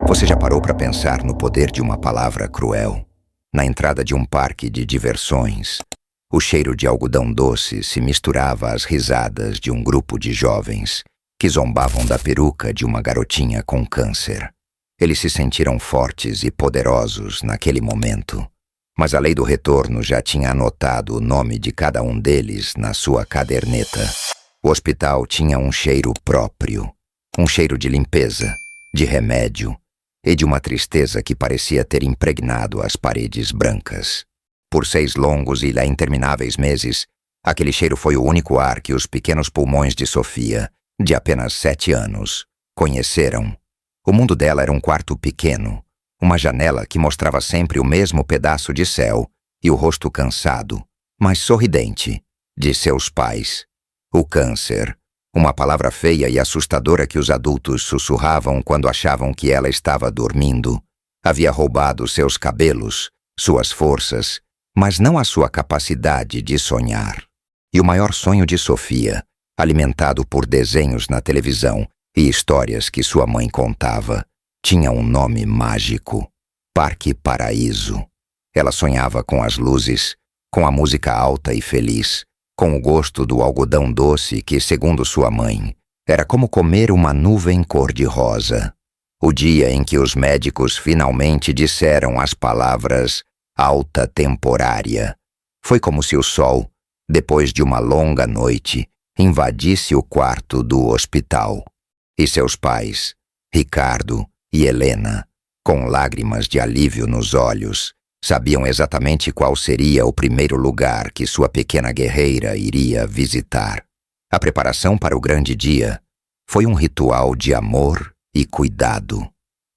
Você já parou para pensar no poder de uma palavra cruel? Na entrada de um parque de diversões, o cheiro de algodão doce se misturava às risadas de um grupo de jovens que zombavam da peruca de uma garotinha com câncer. Eles se sentiram fortes e poderosos naquele momento, mas a lei do retorno já tinha anotado o nome de cada um deles na sua caderneta. O hospital tinha um cheiro próprio, um cheiro de limpeza, de remédio e de uma tristeza que parecia ter impregnado as paredes brancas. Por 6 longos e intermináveis meses, aquele cheiro foi o único ar que os pequenos pulmões de Sofia, de apenas 7 anos, conheceram. O mundo dela era um quarto pequeno, uma janela que mostrava sempre o mesmo pedaço de céu e o rosto cansado, mas sorridente, de seus pais. O câncer, uma palavra feia e assustadora que os adultos sussurravam quando achavam que ela estava dormindo, havia roubado seus cabelos, suas forças, mas não a sua capacidade de sonhar. E o maior sonho de Sofia, alimentado por desenhos na televisão e histórias que sua mãe contava, tinha um nome mágico: Parque Paraíso. Ela sonhava com as luzes, com a música alta e feliz, com o gosto do algodão doce que, segundo sua mãe, era como comer uma nuvem cor-de-rosa. O dia em que os médicos finalmente disseram as palavras alta temporária. Foi como se o sol, depois de uma longa noite, invadisse o quarto do hospital. E seus pais, Ricardo e Helena, com lágrimas de alívio nos olhos, sabiam exatamente qual seria o primeiro lugar que sua pequena guerreira iria visitar. A preparação para o grande dia foi um ritual de amor e cuidado.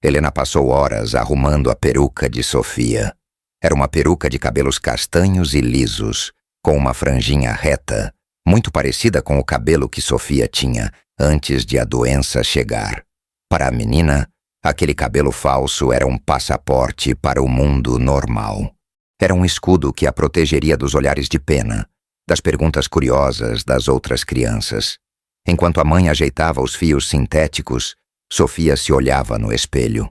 Helena passou horas arrumando a peruca de Sofia. Era uma peruca de cabelos castanhos e lisos, com uma franjinha reta, muito parecida com o cabelo que Sofia tinha antes de a doença chegar. Para a menina, aquele cabelo falso era um passaporte para o mundo normal. Era um escudo que a protegeria dos olhares de pena, das perguntas curiosas das outras crianças. Enquanto a mãe ajeitava os fios sintéticos, Sofia se olhava no espelho.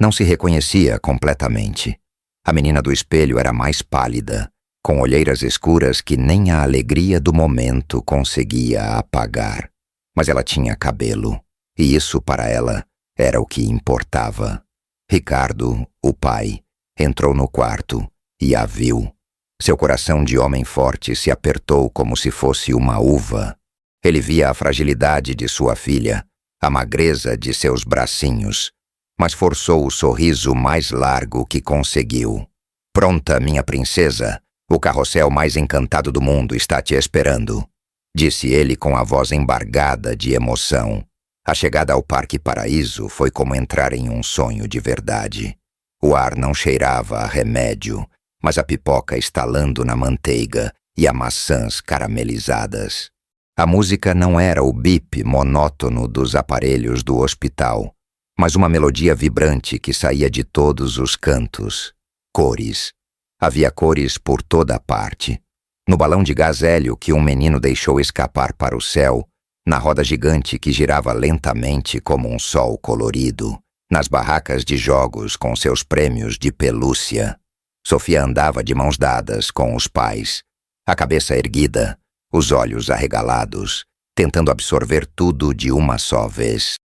Não se reconhecia completamente. A menina do espelho era mais pálida, com olheiras escuras que nem a alegria do momento conseguia apagar. Mas ela tinha cabelo, e isso para ela era o que importava. Ricardo, o pai, entrou no quarto e a viu. Seu coração de homem forte se apertou como se fosse uma uva. Ele via a fragilidade de sua filha, a magreza de seus bracinhos, mas forçou o sorriso mais largo que conseguiu. "Pronta, minha princesa, o carrossel mais encantado do mundo está te esperando", disse ele com a voz embargada de emoção. A chegada ao Parque Paraíso foi como entrar em um sonho de verdade. O ar não cheirava a remédio, mas a pipoca estalando na manteiga e a maçãs caramelizadas. A música não era o bip monótono dos aparelhos do hospital, mas uma melodia vibrante que saía de todos os cantos. Cores. Havia cores por toda a parte. No balão de gás hélio que um menino deixou escapar para o céu, na roda gigante que girava lentamente como um sol colorido, nas barracas de jogos com seus prêmios de pelúcia. Sofia andava de mãos dadas com os pais, a cabeça erguida, os olhos arregalados, tentando absorver tudo de uma só vez.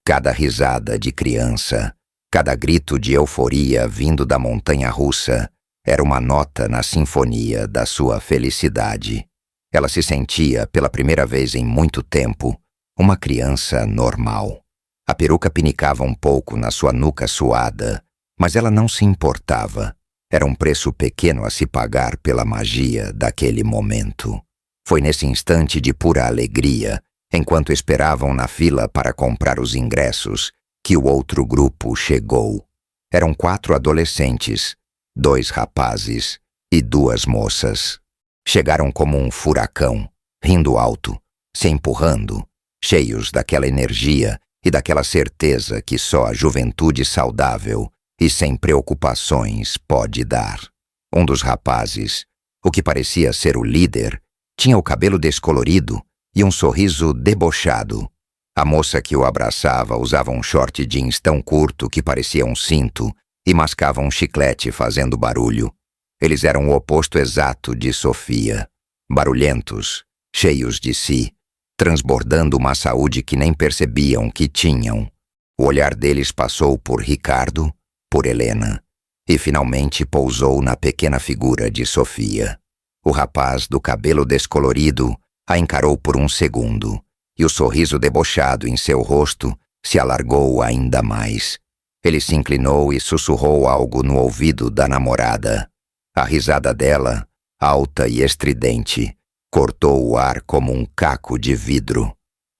Cada risada de criança, cada grito de euforia vindo da montanha-russa era uma nota na sinfonia da sua felicidade. Ela se sentia, pela primeira vez em muito tempo, uma criança normal. A peruca pinicava um pouco na sua nuca suada, mas ela não se importava. Era um preço pequeno a se pagar pela magia daquele momento. Foi nesse instante de pura alegria, enquanto esperavam na fila para comprar os ingressos, que o outro grupo chegou. Eram 4 adolescentes, 2 rapazes e 2 moças. Chegaram como um furacão, rindo alto, se empurrando, cheios daquela energia e daquela certeza que só a juventude saudável e sem preocupações pode dar. Um dos rapazes, o que parecia ser o líder, tinha o cabelo descolorido e um sorriso debochado. A moça que o abraçava usava um short jeans tão curto que parecia um cinto e mascava um chiclete fazendo barulho. Eles eram o oposto exato de Sofia. Barulhentos, cheios de si, transbordando uma saúde que nem percebiam que tinham. O olhar deles passou por Ricardo, por Helena, e finalmente pousou na pequena figura de Sofia. O rapaz do cabelo descolorido a encarou por um segundo, e o sorriso debochado em seu rosto se alargou ainda mais. Ele se inclinou e sussurrou algo no ouvido da namorada. A risada dela, alta e estridente, cortou o ar como um caco de vidro.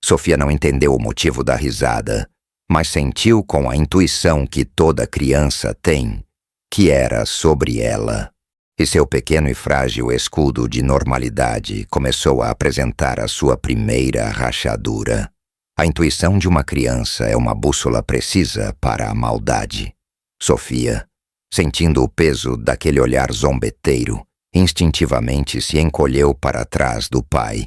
Sofia não entendeu o motivo da risada, mas sentiu com a intuição que toda criança tem, que era sobre ela. E seu pequeno e frágil escudo de normalidade começou a apresentar a sua primeira rachadura. A intuição de uma criança é uma bússola precisa para a maldade. Sofia, sentindo o peso daquele olhar zombeteiro, instintivamente se encolheu para trás do pai.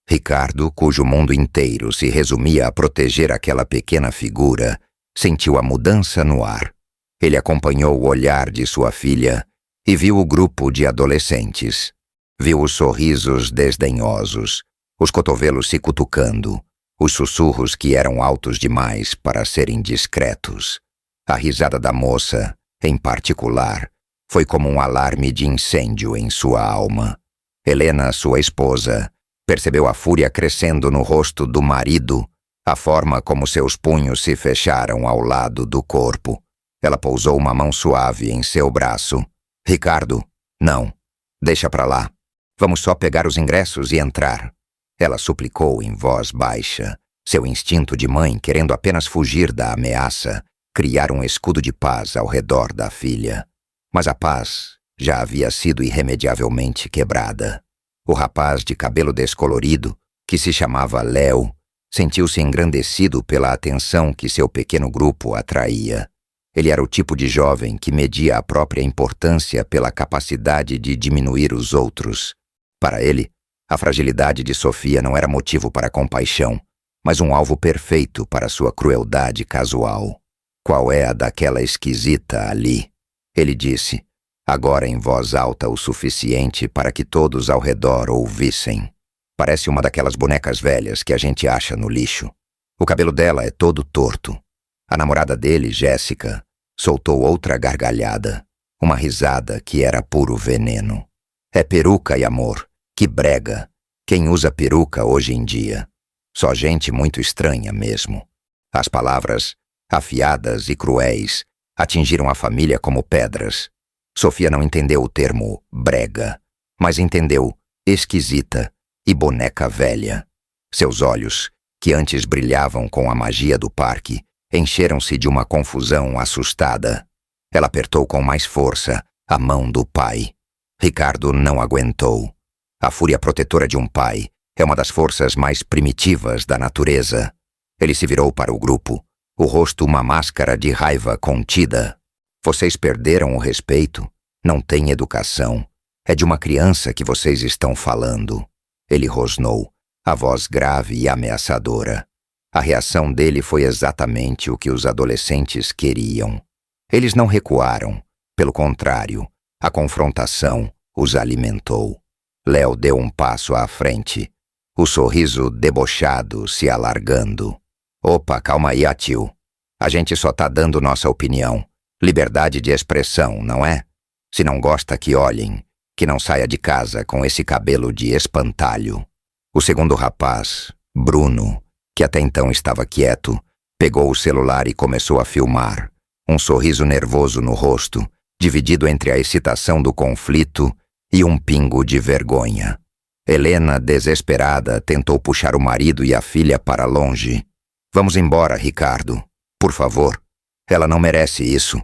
Ricardo, cujo mundo inteiro se resumia a proteger aquela pequena figura, sentiu a mudança no ar. Ele acompanhou o olhar de sua filha e viu o grupo de adolescentes. Viu os sorrisos desdenhosos, os cotovelos se cutucando, os sussurros que eram altos demais para serem discretos. A risada da moça, em particular, foi como um alarme de incêndio em sua alma. Helena, sua esposa, percebeu a fúria crescendo no rosto do marido, a forma como seus punhos se fecharam ao lado do corpo. Ela pousou uma mão suave em seu braço. Ricardo, não. Deixa pra lá. Vamos só pegar os ingressos e entrar. Ela suplicou em voz baixa, seu instinto de mãe querendo apenas fugir da ameaça, criar um escudo de paz ao redor da filha. Mas a paz já havia sido irremediavelmente quebrada. O rapaz de cabelo descolorido, que se chamava Léo, sentiu-se engrandecido pela atenção que seu pequeno grupo atraía. Ele era o tipo de jovem que media a própria importância pela capacidade de diminuir os outros. Para ele, a fragilidade de Sofia não era motivo para compaixão, mas um alvo perfeito para sua crueldade casual. Qual é a daquela esquisita ali? Ele disse, agora em voz alta o suficiente para que todos ao redor ouvissem. Parece uma daquelas bonecas velhas que a gente acha no lixo. O cabelo dela é todo torto. A namorada dele, Jéssica, soltou outra gargalhada, uma risada que era puro veneno. É peruca e amor, que brega. Quem usa peruca hoje em dia? Só gente muito estranha mesmo. As palavras, afiadas e cruéis, atingiram a família como pedras. Sofia não entendeu o termo brega, mas entendeu esquisita e boneca velha. Seus olhos, que antes brilhavam com a magia do parque, encheram-se de uma confusão assustada. Ela apertou com mais força a mão do pai. Ricardo não aguentou. A fúria protetora de um pai é uma das forças mais primitivas da natureza. Ele se virou para o grupo, o rosto uma máscara de raiva contida. Vocês perderam o respeito? Não têm educação. É de uma criança que vocês estão falando. Ele rosnou, a voz grave e ameaçadora. A reação dele foi exatamente o que os adolescentes queriam. Eles não recuaram. Pelo contrário, a confrontação os alimentou. Léo deu um passo à frente, o sorriso debochado se alargando. Opa, calma aí, tio. A gente só tá dando nossa opinião. Liberdade de expressão, não é? Se não gosta, que olhem, que não saia de casa com esse cabelo de espantalho. O segundo rapaz, Bruno, que até então estava quieto, pegou o celular e começou a filmar, um sorriso nervoso no rosto, dividido entre a excitação do conflito e um pingo de vergonha. Helena, desesperada, tentou puxar o marido e a filha para longe. Vamos embora, Ricardo. Por favor. Ela não merece isso.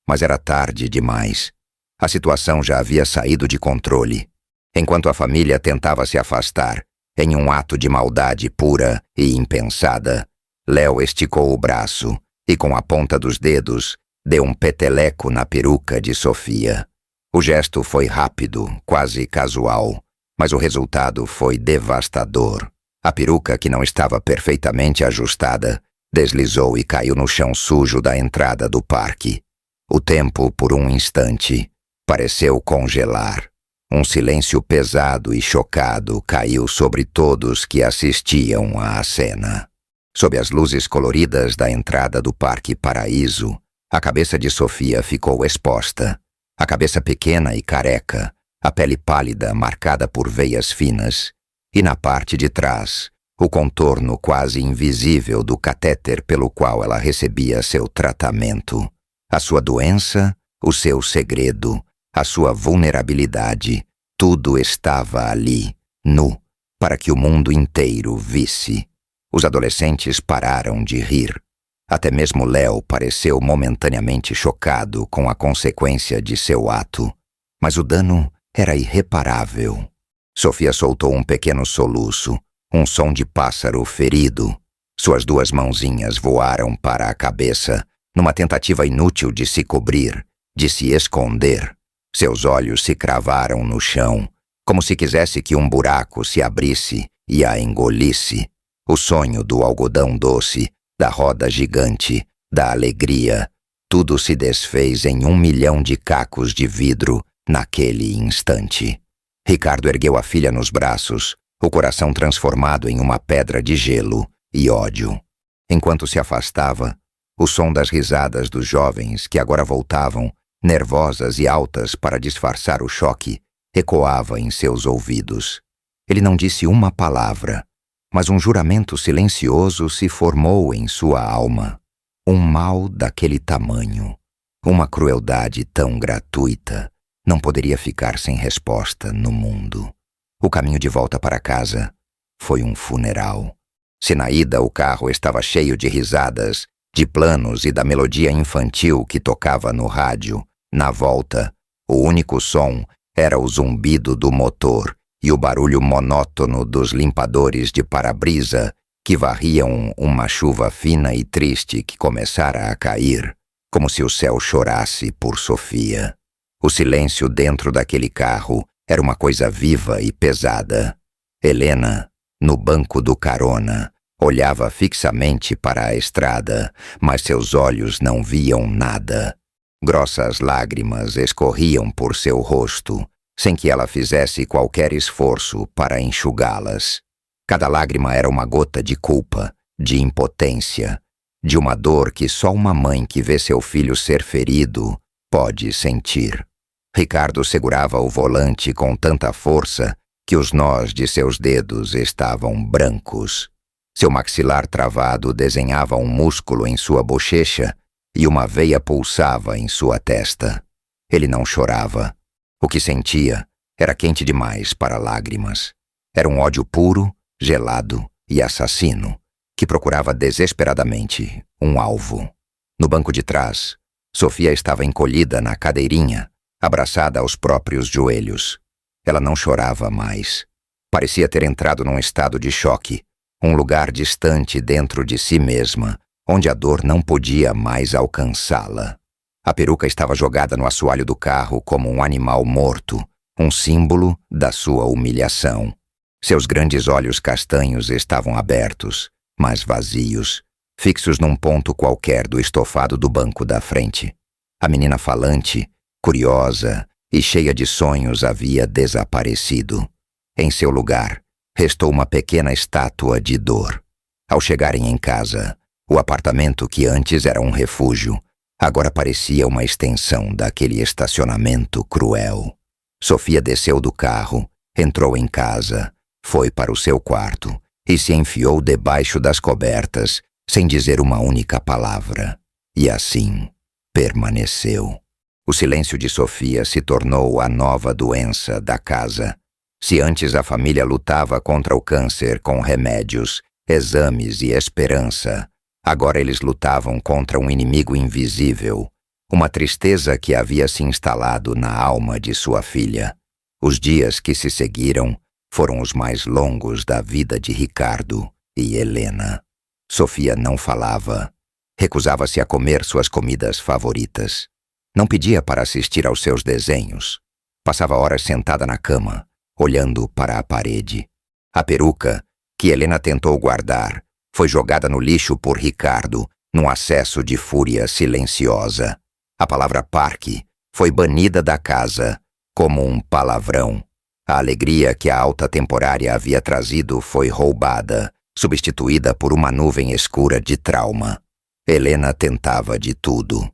Mas era tarde demais. A situação já havia saído de controle. Enquanto a família tentava se afastar, em um ato de maldade pura e impensada, Léo esticou o braço e, com a ponta dos dedos, deu um peteleco na peruca de Sofia. O gesto foi rápido, quase casual, mas o resultado foi devastador. A peruca, que não estava perfeitamente ajustada, deslizou e caiu no chão sujo da entrada do parque. O tempo, por um instante, pareceu congelar. Um silêncio pesado e chocado caiu sobre todos que assistiam à cena. Sob as luzes coloridas da entrada do Parque Paraíso, a cabeça de Sofia ficou exposta. A cabeça pequena e careca, a pele pálida marcada por veias finas, e na parte de trás, o contorno quase invisível do catéter pelo qual ela recebia seu tratamento. A sua doença, o seu segredo, a sua vulnerabilidade, tudo estava ali, nu, para que o mundo inteiro visse. Os adolescentes pararam de rir. Até mesmo Léo pareceu momentaneamente chocado com a consequência de seu ato. Mas o dano era irreparável. Sofia soltou um pequeno soluço, um som de pássaro ferido. Suas duas mãozinhas voaram para a cabeça, numa tentativa inútil de se cobrir, de se esconder. Seus olhos se cravaram no chão, como se quisesse que um buraco se abrisse e a engolisse. O sonho do algodão doce, da roda gigante, da alegria, tudo se desfez em 1 milhão de cacos de vidro naquele instante. Ricardo ergueu a filha nos braços, o coração transformado em uma pedra de gelo e ódio. Enquanto se afastava, o som das risadas dos jovens que agora voltavam, nervosas e altas para disfarçar o choque, ecoava em seus ouvidos. Ele não disse uma palavra, mas um juramento silencioso se formou em sua alma. Um mal daquele tamanho, uma crueldade tão gratuita, não poderia ficar sem resposta no mundo. O caminho de volta para casa foi um funeral. Se na ida o carro estava cheio de risadas, de planos e da melodia infantil que tocava no rádio, na volta, o único som era o zumbido do motor e o barulho monótono dos limpadores de para-brisa que varriam uma chuva fina e triste que começara a cair, como se o céu chorasse por Sofia. O silêncio dentro daquele carro era uma coisa viva e pesada. Helena, no banco do carona, olhava fixamente para a estrada, mas seus olhos não viam nada. Grossas lágrimas escorriam por seu rosto, sem que ela fizesse qualquer esforço para enxugá-las. Cada lágrima era uma gota de culpa, de impotência, de uma dor que só uma mãe que vê seu filho ser ferido pode sentir. Ricardo segurava o volante com tanta força que os nós de seus dedos estavam brancos. Seu maxilar travado desenhava um músculo em sua bochecha e uma veia pulsava em sua testa. Ele não chorava. O que sentia era quente demais para lágrimas. Era um ódio puro, gelado e assassino, que procurava desesperadamente um alvo. No banco de trás, Sofia estava encolhida na cadeirinha, abraçada aos próprios joelhos. Ela não chorava mais. Parecia ter entrado num estado de choque, um lugar distante dentro de si mesma, onde a dor não podia mais alcançá-la. A peruca estava jogada no assoalho do carro como um animal morto, um símbolo da sua humilhação. Seus grandes olhos castanhos estavam abertos, mas vazios, fixos num ponto qualquer do estofado do banco da frente. A menina falante, curiosa e cheia de sonhos, havia desaparecido. Em seu lugar, restou uma pequena estátua de dor. Ao chegarem em casa, o apartamento que antes era um refúgio, agora parecia uma extensão daquele estacionamento cruel. Sofia desceu do carro, entrou em casa, foi para o seu quarto e se enfiou debaixo das cobertas, sem dizer uma única palavra. E assim, permaneceu. O silêncio de Sofia se tornou a nova doença da casa. Se antes a família lutava contra o câncer com remédios, exames e esperança, agora eles lutavam contra um inimigo invisível, uma tristeza que havia se instalado na alma de sua filha. Os dias que se seguiram foram os mais longos da vida de Ricardo e Helena. Sofia não falava, recusava-se a comer suas comidas favoritas. Não pedia para assistir aos seus desenhos. Passava horas sentada na cama, olhando para a parede. A peruca, que Helena tentou guardar, foi jogada no lixo por Ricardo, num acesso de fúria silenciosa. A palavra parque foi banida da casa como um palavrão. A alegria que a alta temporária havia trazido foi roubada, substituída por uma nuvem escura de trauma. Helena tentava de tudo.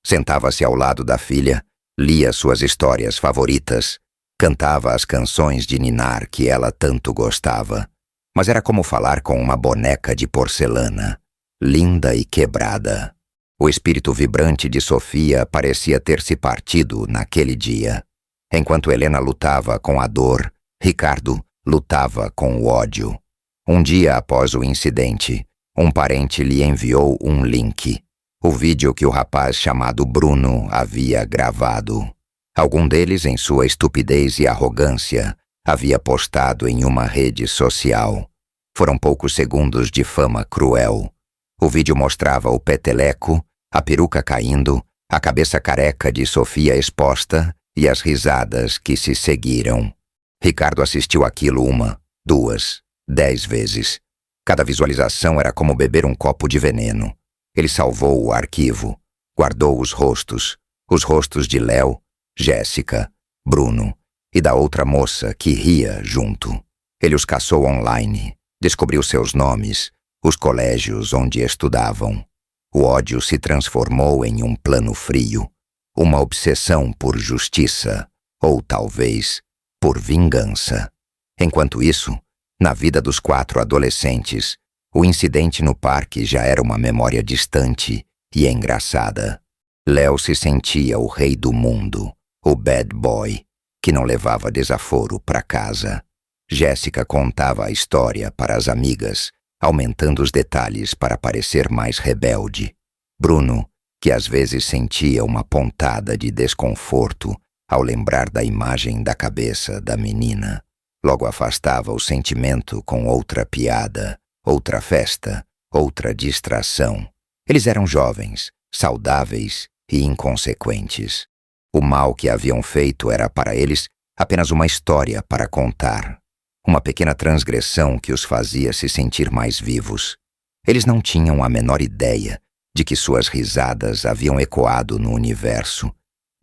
Sentava-se ao lado da filha, lia suas histórias favoritas, cantava as canções de ninar que ela tanto gostava. Mas era como falar com uma boneca de porcelana, linda e quebrada. O espírito vibrante de Sofia parecia ter se partido naquele dia. Enquanto Helena lutava com a dor, Ricardo lutava com o ódio. Um dia após o incidente, um parente lhe enviou um link. O vídeo que o rapaz chamado Bruno havia gravado. Algum deles, em sua estupidez e arrogância, havia postado em uma rede social. Foram poucos segundos de fama cruel. O vídeo mostrava o peteleco, a peruca caindo, a cabeça careca de Sofia exposta e as risadas que se seguiram. Ricardo assistiu aquilo 1, 2, 10 vezes. Cada visualização era como beber um copo de veneno. Ele salvou o arquivo, guardou os rostos de Léo, Jéssica, Bruno e da outra moça que ria junto. Ele os caçou online, descobriu seus nomes, os colégios onde estudavam. O ódio se transformou em um plano frio, uma obsessão por justiça, ou talvez por vingança. Enquanto isso, na vida dos 4 adolescentes, o incidente no parque já era uma memória distante e engraçada. Léo se sentia o rei do mundo, o bad boy, que não levava desaforo para casa. Jéssica contava a história para as amigas, aumentando os detalhes para parecer mais rebelde. Bruno, que às vezes sentia uma pontada de desconforto ao lembrar da imagem da cabeça da menina, logo afastava o sentimento com outra piada, outra festa, outra distração. Eles eram jovens, saudáveis e inconsequentes. O mal que haviam feito era para eles apenas uma história para contar. Uma pequena transgressão que os fazia se sentir mais vivos. Eles não tinham a menor ideia de que suas risadas haviam ecoado no universo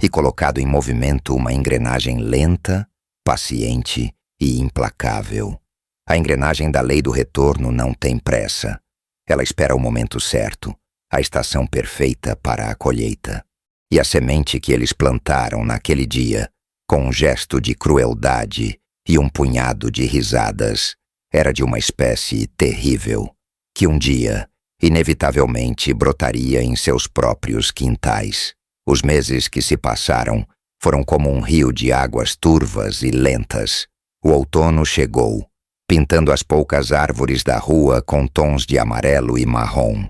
e colocado em movimento uma engrenagem lenta, paciente e implacável. A engrenagem da lei do retorno não tem pressa. Ela espera o momento certo, a estação perfeita para a colheita. E a semente que eles plantaram naquele dia, com um gesto de crueldade e um punhado de risadas, era de uma espécie terrível, que um dia, inevitavelmente, brotaria em seus próprios quintais. Os meses que se passaram foram como um rio de águas turvas e lentas. O outono chegou, pintando as poucas árvores da rua com tons de amarelo e marrom.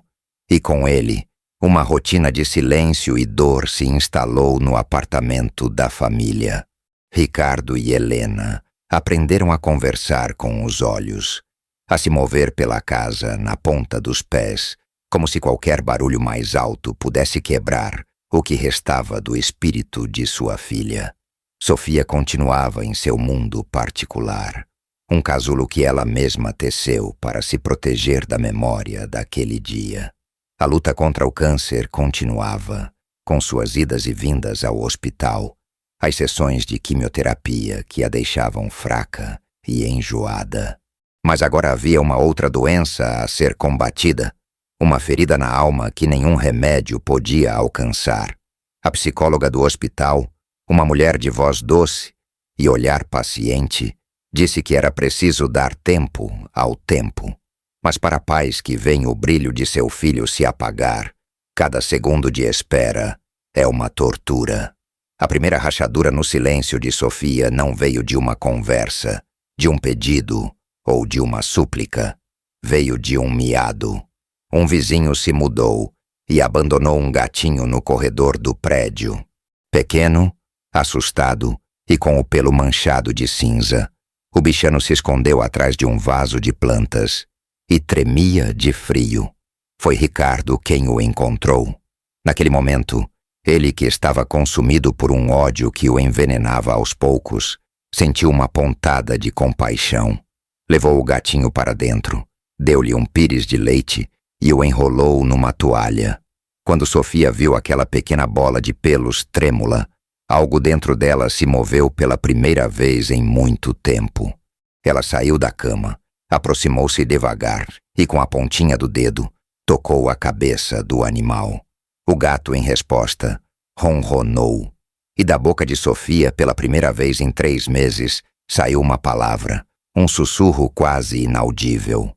E com ele, uma rotina de silêncio e dor se instalou no apartamento da família. Ricardo e Helena aprenderam a conversar com os olhos, a se mover pela casa na ponta dos pés, como se qualquer barulho mais alto pudesse quebrar o que restava do espírito de sua filha. Sofia continuava em seu mundo particular, um casulo que ela mesma teceu para se proteger da memória daquele dia. A luta contra o câncer continuava, com suas idas e vindas ao hospital, as sessões de quimioterapia que a deixavam fraca e enjoada. Mas agora havia uma outra doença a ser combatida, uma ferida na alma que nenhum remédio podia alcançar. A psicóloga do hospital, uma mulher de voz doce e olhar paciente, disse que era preciso dar tempo ao tempo. Mas para pais que veem o brilho de seu filho se apagar, cada segundo de espera é uma tortura. A primeira rachadura no silêncio de Sofia não veio de uma conversa, de um pedido ou de uma súplica. Veio de um miado. Um vizinho se mudou e abandonou um gatinho no corredor do prédio. Pequeno, assustado e com o pelo manchado de cinza, o bichano se escondeu atrás de um vaso de plantas e tremia de frio. Foi Ricardo quem o encontrou. Naquele momento, ele, que estava consumido por um ódio que o envenenava aos poucos, sentiu uma pontada de compaixão. Levou o gatinho para dentro, deu-lhe um pires de leite e o enrolou numa toalha. Quando Sofia viu aquela pequena bola de pelos trêmula, algo dentro dela se moveu pela primeira vez em muito tempo. Ela saiu da cama, aproximou-se devagar e com a pontinha do dedo tocou a cabeça do animal. O gato, em resposta, ronronou. E da boca de Sofia, pela primeira vez em 3 meses, saiu uma palavra, um sussurro quase inaudível.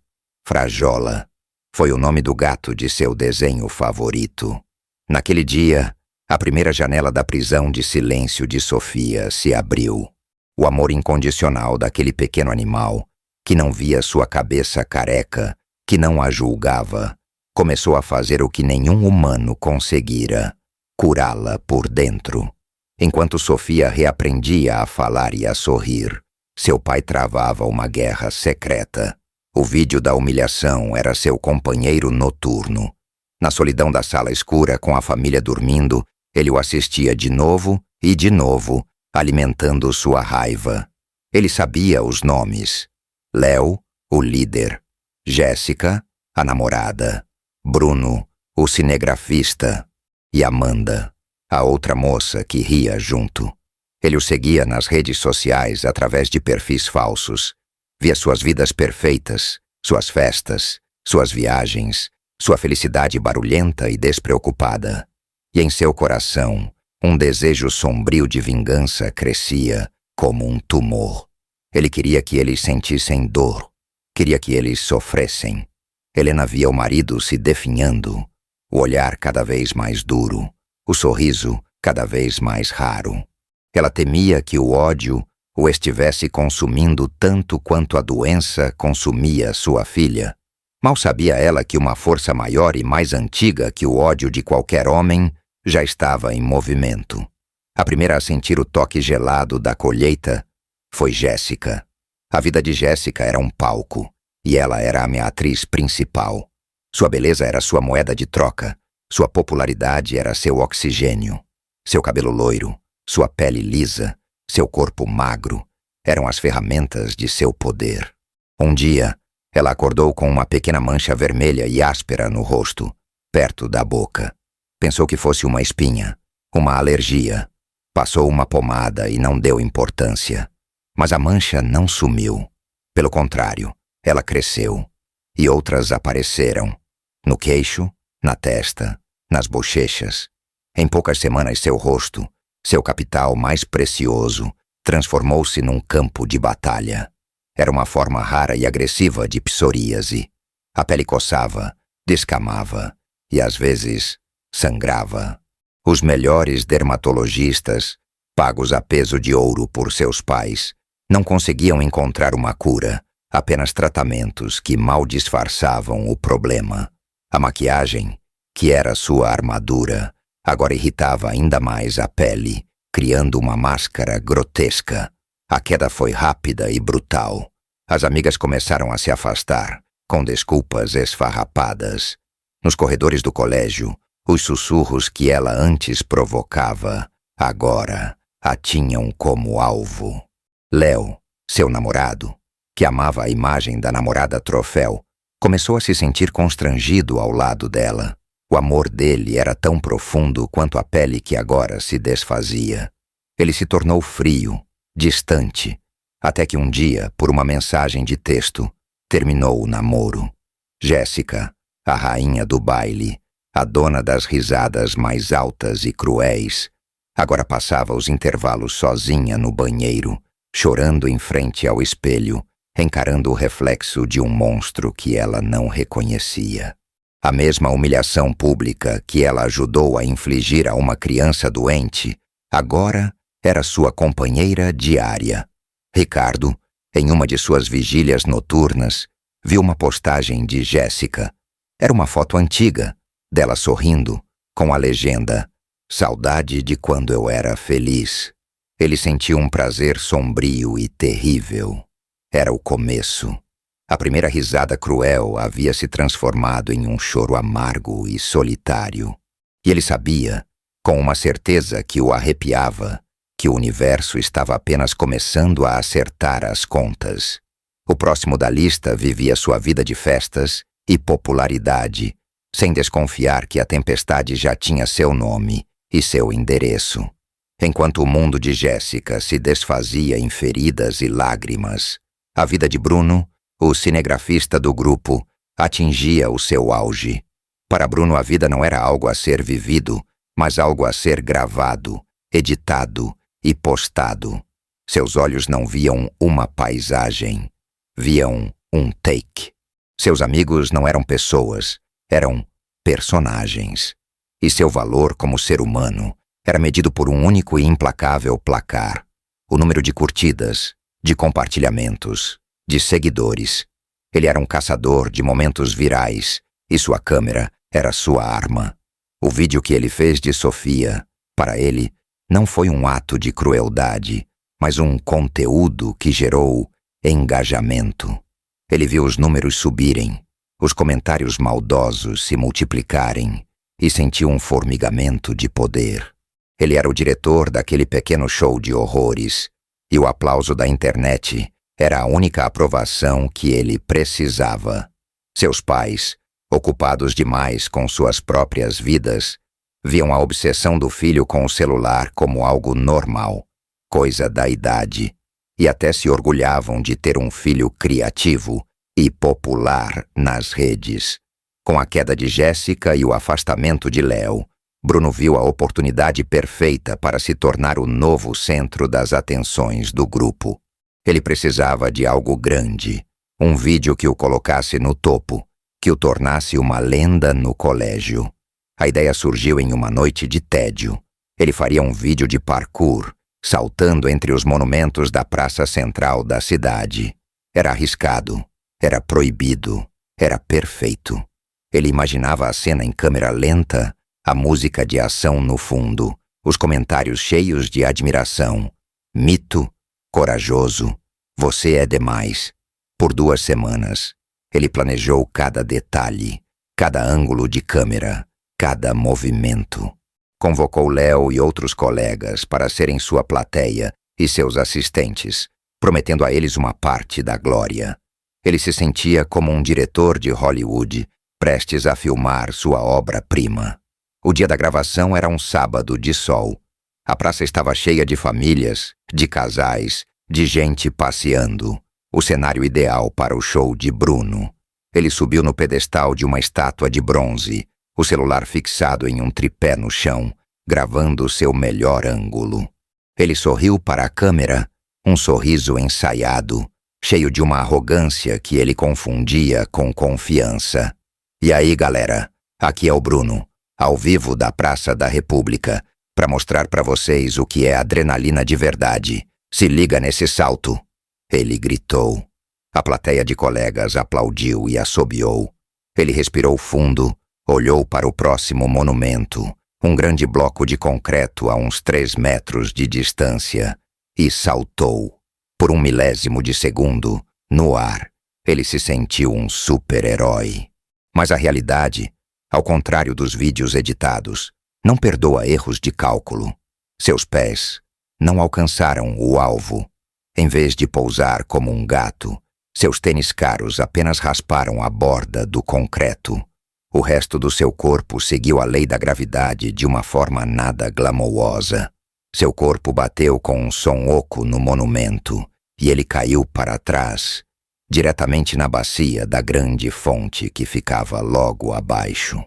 Frajola. Foi o nome do gato de seu desenho favorito. Naquele dia, a primeira janela da prisão de silêncio de Sofia se abriu. O amor incondicional daquele pequeno animal, que não via sua cabeça careca, que não a julgava, começou a fazer o que nenhum humano conseguira, curá-la por dentro. Enquanto Sofia reaprendia a falar e a sorrir, seu pai travava uma guerra secreta. O vídeo da humilhação era seu companheiro noturno. Na solidão da sala escura, com a família dormindo, ele o assistia de novo e de novo, alimentando sua raiva. Ele sabia os nomes. Léo, o líder. Jéssica, a namorada. Bruno, o cinegrafista. E Amanda, a outra moça que ria junto. Ele o seguia nas redes sociais através de perfis falsos. Via suas vidas perfeitas, suas festas, suas viagens, sua felicidade barulhenta e despreocupada. E em seu coração, um desejo sombrio de vingança crescia como um tumor. Ele queria que eles sentissem dor. Queria que eles sofressem. Helena via o marido se definhando, o olhar cada vez mais duro, o sorriso cada vez mais raro. Ela temia que o ódio o estivesse consumindo tanto quanto a doença consumia sua filha. Mal sabia ela que uma força maior e mais antiga que o ódio de qualquer homem já estava em movimento. A primeira a sentir o toque gelado da colheita foi Jéssica. A vida de Jéssica era um palco, e ela era a minha atriz principal. Sua beleza era sua moeda de troca, sua popularidade era seu oxigênio. Seu cabelo loiro, sua pele lisa, seu corpo magro, eram as ferramentas de seu poder. Um dia, ela acordou com uma pequena mancha vermelha e áspera no rosto, perto da boca. Pensou que fosse uma espinha, uma alergia. Passou uma pomada e não deu importância. Mas a mancha não sumiu. Pelo contrário, ela cresceu. E outras apareceram. No queixo, na testa, nas bochechas. Em poucas semanas seu rosto, seu capital mais precioso, transformou-se num campo de batalha. Era uma forma rara e agressiva de psoríase. A pele coçava, descamava e, às vezes, sangrava. Os melhores dermatologistas, pagos a peso de ouro por seus pais, não conseguiam encontrar uma cura, apenas tratamentos que mal disfarçavam o problema. A maquiagem, que era sua armadura, agora irritava ainda mais a pele, criando uma máscara grotesca. A queda foi rápida e brutal. As amigas começaram a se afastar, com desculpas esfarrapadas. Nos corredores do colégio, os sussurros que ela antes provocava, agora a tinham como alvo. Léo, seu namorado, que amava a imagem da namorada troféu, começou a se sentir constrangido ao lado dela. O amor dele era tão profundo quanto a pele que agora se desfazia. Ele se tornou frio, distante, até que um dia, por uma mensagem de texto, terminou o namoro. Jéssica, a rainha do baile, a dona das risadas mais altas e cruéis, agora passava os intervalos sozinha no banheiro, chorando em frente ao espelho, encarando o reflexo de um monstro que ela não reconhecia. A mesma humilhação pública que ela ajudou a infligir a uma criança doente, agora era sua companheira diária. Ricardo, em uma de suas vigílias noturnas, viu uma postagem de Jéssica. Era uma foto antiga, dela sorrindo, com a legenda "Saudade de quando eu era feliz". Ele sentiu um prazer sombrio e terrível. Era o começo. A primeira risada cruel havia se transformado em um choro amargo e solitário. E ele sabia, com uma certeza que o arrepiava, que o universo estava apenas começando a acertar as contas. O próximo da lista vivia sua vida de festas e popularidade, sem desconfiar que a tempestade já tinha seu nome e seu endereço. Enquanto o mundo de Jéssica se desfazia em feridas e lágrimas, a vida de Bruno, o cinegrafista do grupo, atingia o seu auge. Para Bruno, a vida não era algo a ser vivido, mas algo a ser gravado, editado e postado. Seus olhos não viam uma paisagem, viam um take. Seus amigos não eram pessoas, eram personagens. E seu valor como ser humano era medido por um único e implacável placar: o número de curtidas, de compartilhamentos, de seguidores. Ele era um caçador de momentos virais e sua câmera era sua arma. O vídeo que ele fez de Sofia, para ele, não foi um ato de crueldade, mas um conteúdo que gerou engajamento. Ele viu os números subirem, os comentários maldosos se multiplicarem e sentiu um formigamento de poder. Ele era o diretor daquele pequeno show de horrores, e o aplauso da internet era a única aprovação que ele precisava. Seus pais, ocupados demais com suas próprias vidas, viam a obsessão do filho com o celular como algo normal, coisa da idade, e até se orgulhavam de ter um filho criativo e popular nas redes. Com a queda de Jéssica e o afastamento de Léo, Bruno viu a oportunidade perfeita para se tornar o novo centro das atenções do grupo. Ele precisava de algo grande, um vídeo que o colocasse no topo, que o tornasse uma lenda no colégio. A ideia surgiu em uma noite de tédio. Ele faria um vídeo de parkour, saltando entre os monumentos da praça central da cidade. Era arriscado, era proibido, era perfeito. Ele imaginava a cena em câmera lenta, a música de ação no fundo, os comentários cheios de admiração. Mito, corajoso, você é demais. Por 2 semanas, ele planejou cada detalhe, cada ângulo de câmera, cada movimento. Convocou Léo e outros colegas para serem sua plateia e seus assistentes, prometendo a eles uma parte da glória. Ele se sentia como um diretor de Hollywood, prestes a filmar sua obra-prima. O dia da gravação era um sábado de sol. A praça estava cheia de famílias, de casais, de gente passeando. O cenário ideal para o show de Bruno. Ele subiu no pedestal de uma estátua de bronze, o celular fixado em um tripé no chão, gravando seu melhor ângulo. Ele sorriu para a câmera, um sorriso ensaiado, cheio de uma arrogância que ele confundia com confiança. E aí, galera, aqui é o Bruno, ao vivo da Praça da República, para mostrar para vocês o que é adrenalina de verdade. Se liga nesse salto. Ele gritou. A plateia de colegas aplaudiu e assobiou. Ele respirou fundo, olhou para o próximo monumento, um grande bloco de concreto a uns 3 metros de distância, e saltou. Por 1 milésimo de segundo, no ar, ele se sentiu um super-herói. Mas a realidade, ao contrário dos vídeos editados, não perdoa erros de cálculo. Seus pés não alcançaram o alvo. Em vez de pousar como um gato, seus tênis caros apenas rasparam a borda do concreto. O resto do seu corpo seguiu a lei da gravidade de uma forma nada glamourosa. Seu corpo bateu com um som oco no monumento e ele caiu para trás, diretamente na bacia da grande fonte que ficava logo abaixo.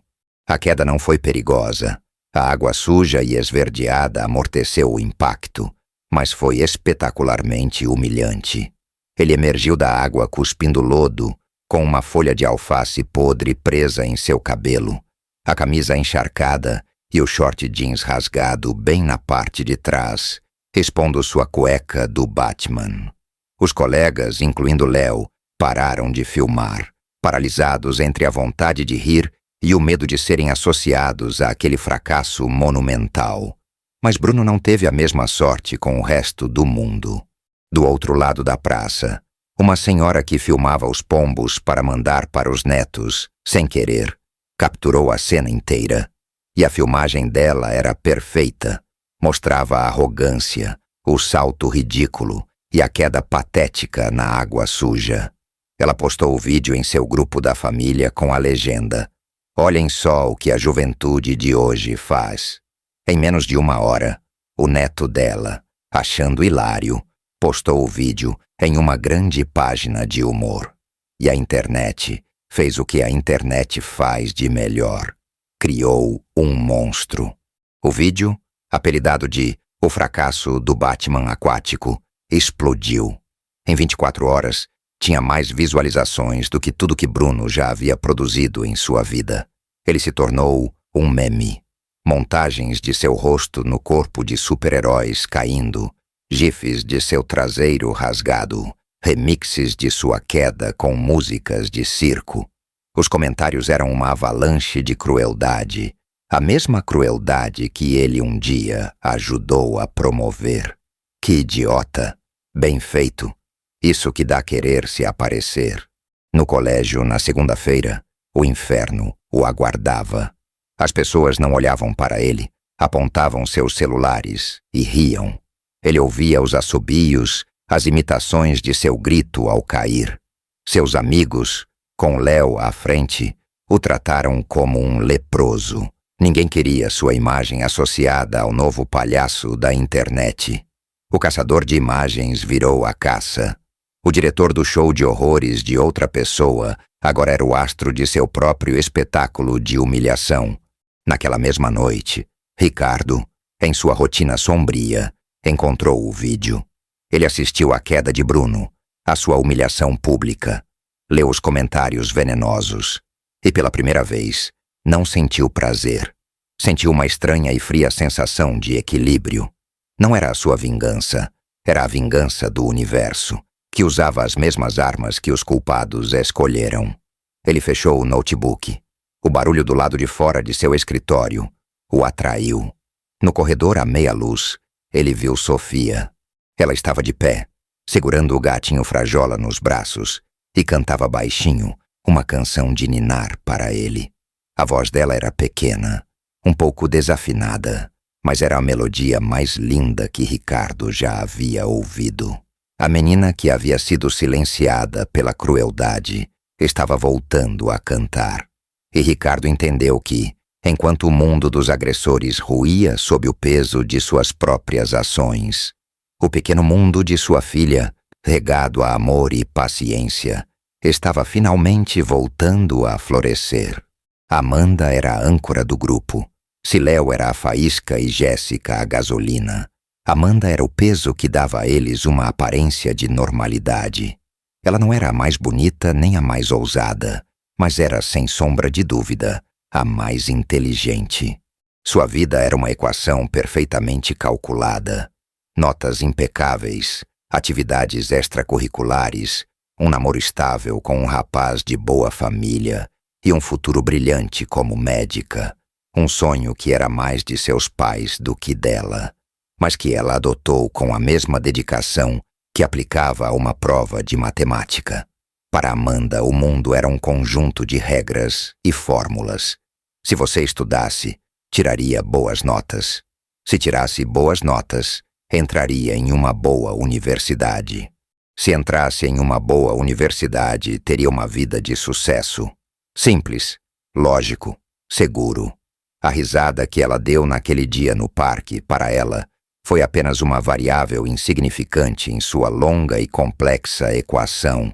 A queda não foi perigosa. A água suja e esverdeada amorteceu o impacto, mas foi espetacularmente humilhante. Ele emergiu da água cuspindo lodo, com uma folha de alface podre presa em seu cabelo, a camisa encharcada e o short jeans rasgado bem na parte de trás, expondo sua cueca do Batman. Os colegas, incluindo Léo, pararam de filmar, paralisados entre a vontade de rir e o medo de serem associados àquele fracasso monumental. Mas Bruno não teve a mesma sorte com o resto do mundo. Do outro lado da praça, uma senhora que filmava os pombos para mandar para os netos, sem querer, capturou a cena inteira. E a filmagem dela era perfeita. Mostrava a arrogância, o salto ridículo e a queda patética na água suja. Ela postou o vídeo em seu grupo da família com a legenda: "Olhem só o que a juventude de hoje faz." Em menos de 1 hora, o neto dela, achando hilário, postou o vídeo em uma grande página de humor. E a internet fez o que a internet faz de melhor: criou um monstro. O vídeo, apelidado de "O fracasso do Batman aquático", explodiu. Em 24 horas, tinha mais visualizações do que tudo que Bruno já havia produzido em sua vida. Ele se tornou um meme. Montagens de seu rosto no corpo de super-heróis caindo, gifs de seu traseiro rasgado, remixes de sua queda com músicas de circo. Os comentários eram uma avalanche de crueldade, a mesma crueldade que ele um dia ajudou a promover. Que idiota! Bem feito! Isso que dá querer se aparecer. No colégio, na segunda-feira, o inferno o aguardava. As pessoas não olhavam para ele, apontavam seus celulares e riam. Ele ouvia os assobios, as imitações de seu grito ao cair. Seus amigos, com Léo à frente, o trataram como um leproso. Ninguém queria sua imagem associada ao novo palhaço da internet. O caçador de imagens virou a caça. O diretor do show de horrores de outra pessoa agora era o astro de seu próprio espetáculo de humilhação. Naquela mesma noite, Ricardo, em sua rotina sombria, encontrou o vídeo. Ele assistiu à queda de Bruno, à sua humilhação pública, leu os comentários venenosos e, pela primeira vez, não sentiu prazer. Sentiu uma estranha e fria sensação de equilíbrio. Não era a sua vingança, era a vingança do universo, que usava as mesmas armas que os culpados escolheram. Ele fechou o notebook. O barulho do lado de fora de seu escritório o atraiu. No corredor à meia luz, ele viu Sofia. Ela estava de pé, segurando o gatinho Frajola nos braços, e cantava baixinho uma canção de ninar para ele. A voz dela era pequena, um pouco desafinada, mas era a melodia mais linda que Ricardo já havia ouvido. A menina que havia sido silenciada pela crueldade estava voltando a cantar. E Ricardo entendeu que, enquanto o mundo dos agressores ruía sob o peso de suas próprias ações, o pequeno mundo de sua filha, regado a amor e paciência, estava finalmente voltando a florescer. Amanda era a âncora do grupo. Se Léo era a faísca e Jéssica a gasolina, Amanda era o peso que dava a eles uma aparência de normalidade. Ela não era a mais bonita nem a mais ousada, mas era, sem sombra de dúvida, a mais inteligente. Sua vida era uma equação perfeitamente calculada. Notas impecáveis, atividades extracurriculares, um namoro estável com um rapaz de boa família e um futuro brilhante como médica. Um sonho que era mais de seus pais do que dela, mas que ela adotou com a mesma dedicação que aplicava a uma prova de matemática. Para Amanda, o mundo era um conjunto de regras e fórmulas. Se você estudasse, tiraria boas notas. Se tirasse boas notas, entraria em uma boa universidade. Se entrasse em uma boa universidade, teria uma vida de sucesso. Simples, lógico, seguro. A risada que ela deu naquele dia no parque, para ela, foi apenas uma variável insignificante em sua longa e complexa equação.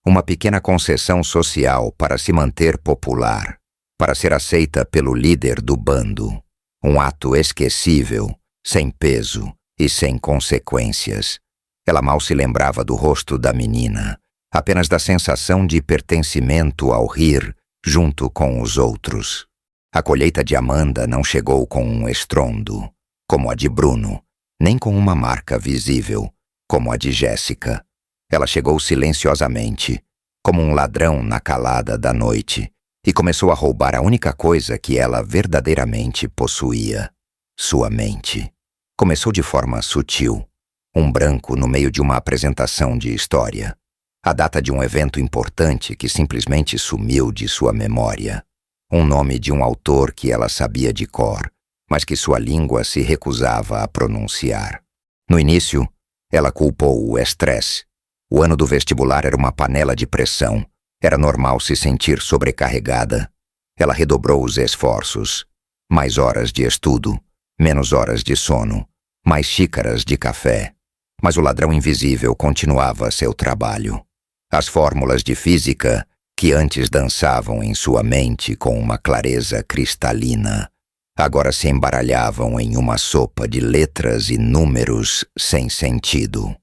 Uma pequena concessão social para se manter popular, para ser aceita pelo líder do bando. Um ato esquecível, sem peso e sem consequências. Ela mal se lembrava do rosto da menina, apenas da sensação de pertencimento ao rir junto com os outros. A colheita de Amanda não chegou com um estrondo, como a de Bruno, nem com uma marca visível, como a de Jéssica. Ela chegou silenciosamente, como um ladrão na calada da noite, e começou a roubar a única coisa que ela verdadeiramente possuía: sua mente. Começou de forma sutil, um branco no meio de uma apresentação de história, a data de um evento importante que simplesmente sumiu de sua memória. Um nome de um autor que ela sabia de cor, mas que sua língua se recusava a pronunciar. No início, ela culpou o estresse. O ano do vestibular era uma panela de pressão. Era normal se sentir sobrecarregada. Ela redobrou os esforços. Mais horas de estudo, menos horas de sono, mais xícaras de café. Mas o ladrão invisível continuava seu trabalho. As fórmulas de física, que antes dançavam em sua mente com uma clareza cristalina, agora se embaralhavam em uma sopa de letras e números sem sentido.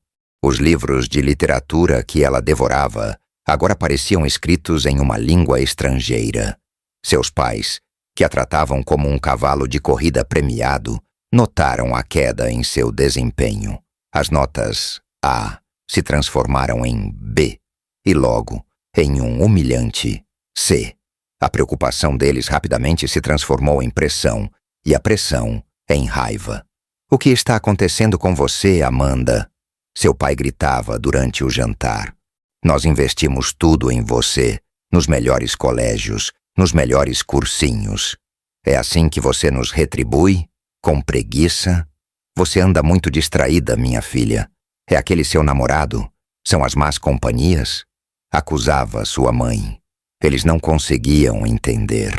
Os livros de literatura que ela devorava agora pareciam escritos em uma língua estrangeira. Seus pais, que a tratavam como um cavalo de corrida premiado, notaram a queda em seu desempenho. As notas A se transformaram em B e logo em um humilhante C. A preocupação deles rapidamente se transformou em pressão e a pressão em raiva. "O que está acontecendo com você, Amanda?" Seu pai gritava durante o jantar. "Nós investimos tudo em você, nos melhores colégios, nos melhores cursinhos. É assim que você nos retribui? Com preguiça? Você anda muito distraída, minha filha. É aquele seu namorado? São as más companhias?" Acusava sua mãe. Eles não conseguiam entender.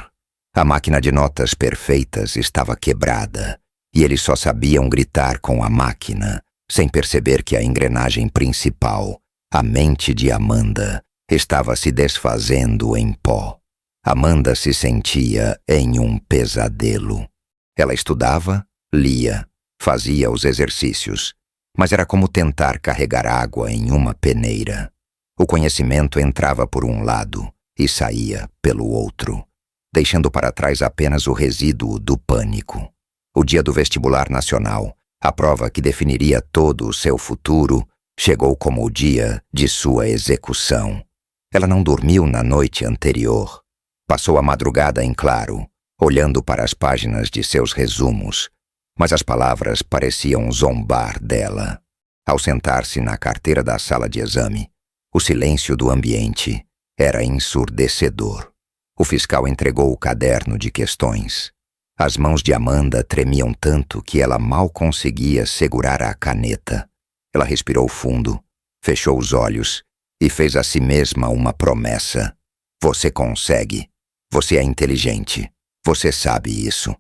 A máquina de notas perfeitas estava quebrada e eles só sabiam gritar com a máquina, sem perceber que a engrenagem principal, a mente de Amanda, estava se desfazendo em pó. Amanda se sentia em um pesadelo. Ela estudava, lia, fazia os exercícios, mas era como tentar carregar água em uma peneira. O conhecimento entrava por um lado e saía pelo outro, deixando para trás apenas o resíduo do pânico. O dia do vestibular nacional, a prova que definiria todo o seu futuro, chegou como o dia de sua execução. Ela não dormiu na noite anterior. Passou a madrugada em claro, olhando para as páginas de seus resumos, mas as palavras pareciam zombar dela. Ao sentar-se na carteira da sala de exame, o silêncio do ambiente era ensurdecedor. O fiscal entregou o caderno de questões. As mãos de Amanda tremiam tanto que ela mal conseguia segurar a caneta. Ela respirou fundo, fechou os olhos e fez a si mesma uma promessa. "Você consegue. Você é inteligente. Você sabe isso."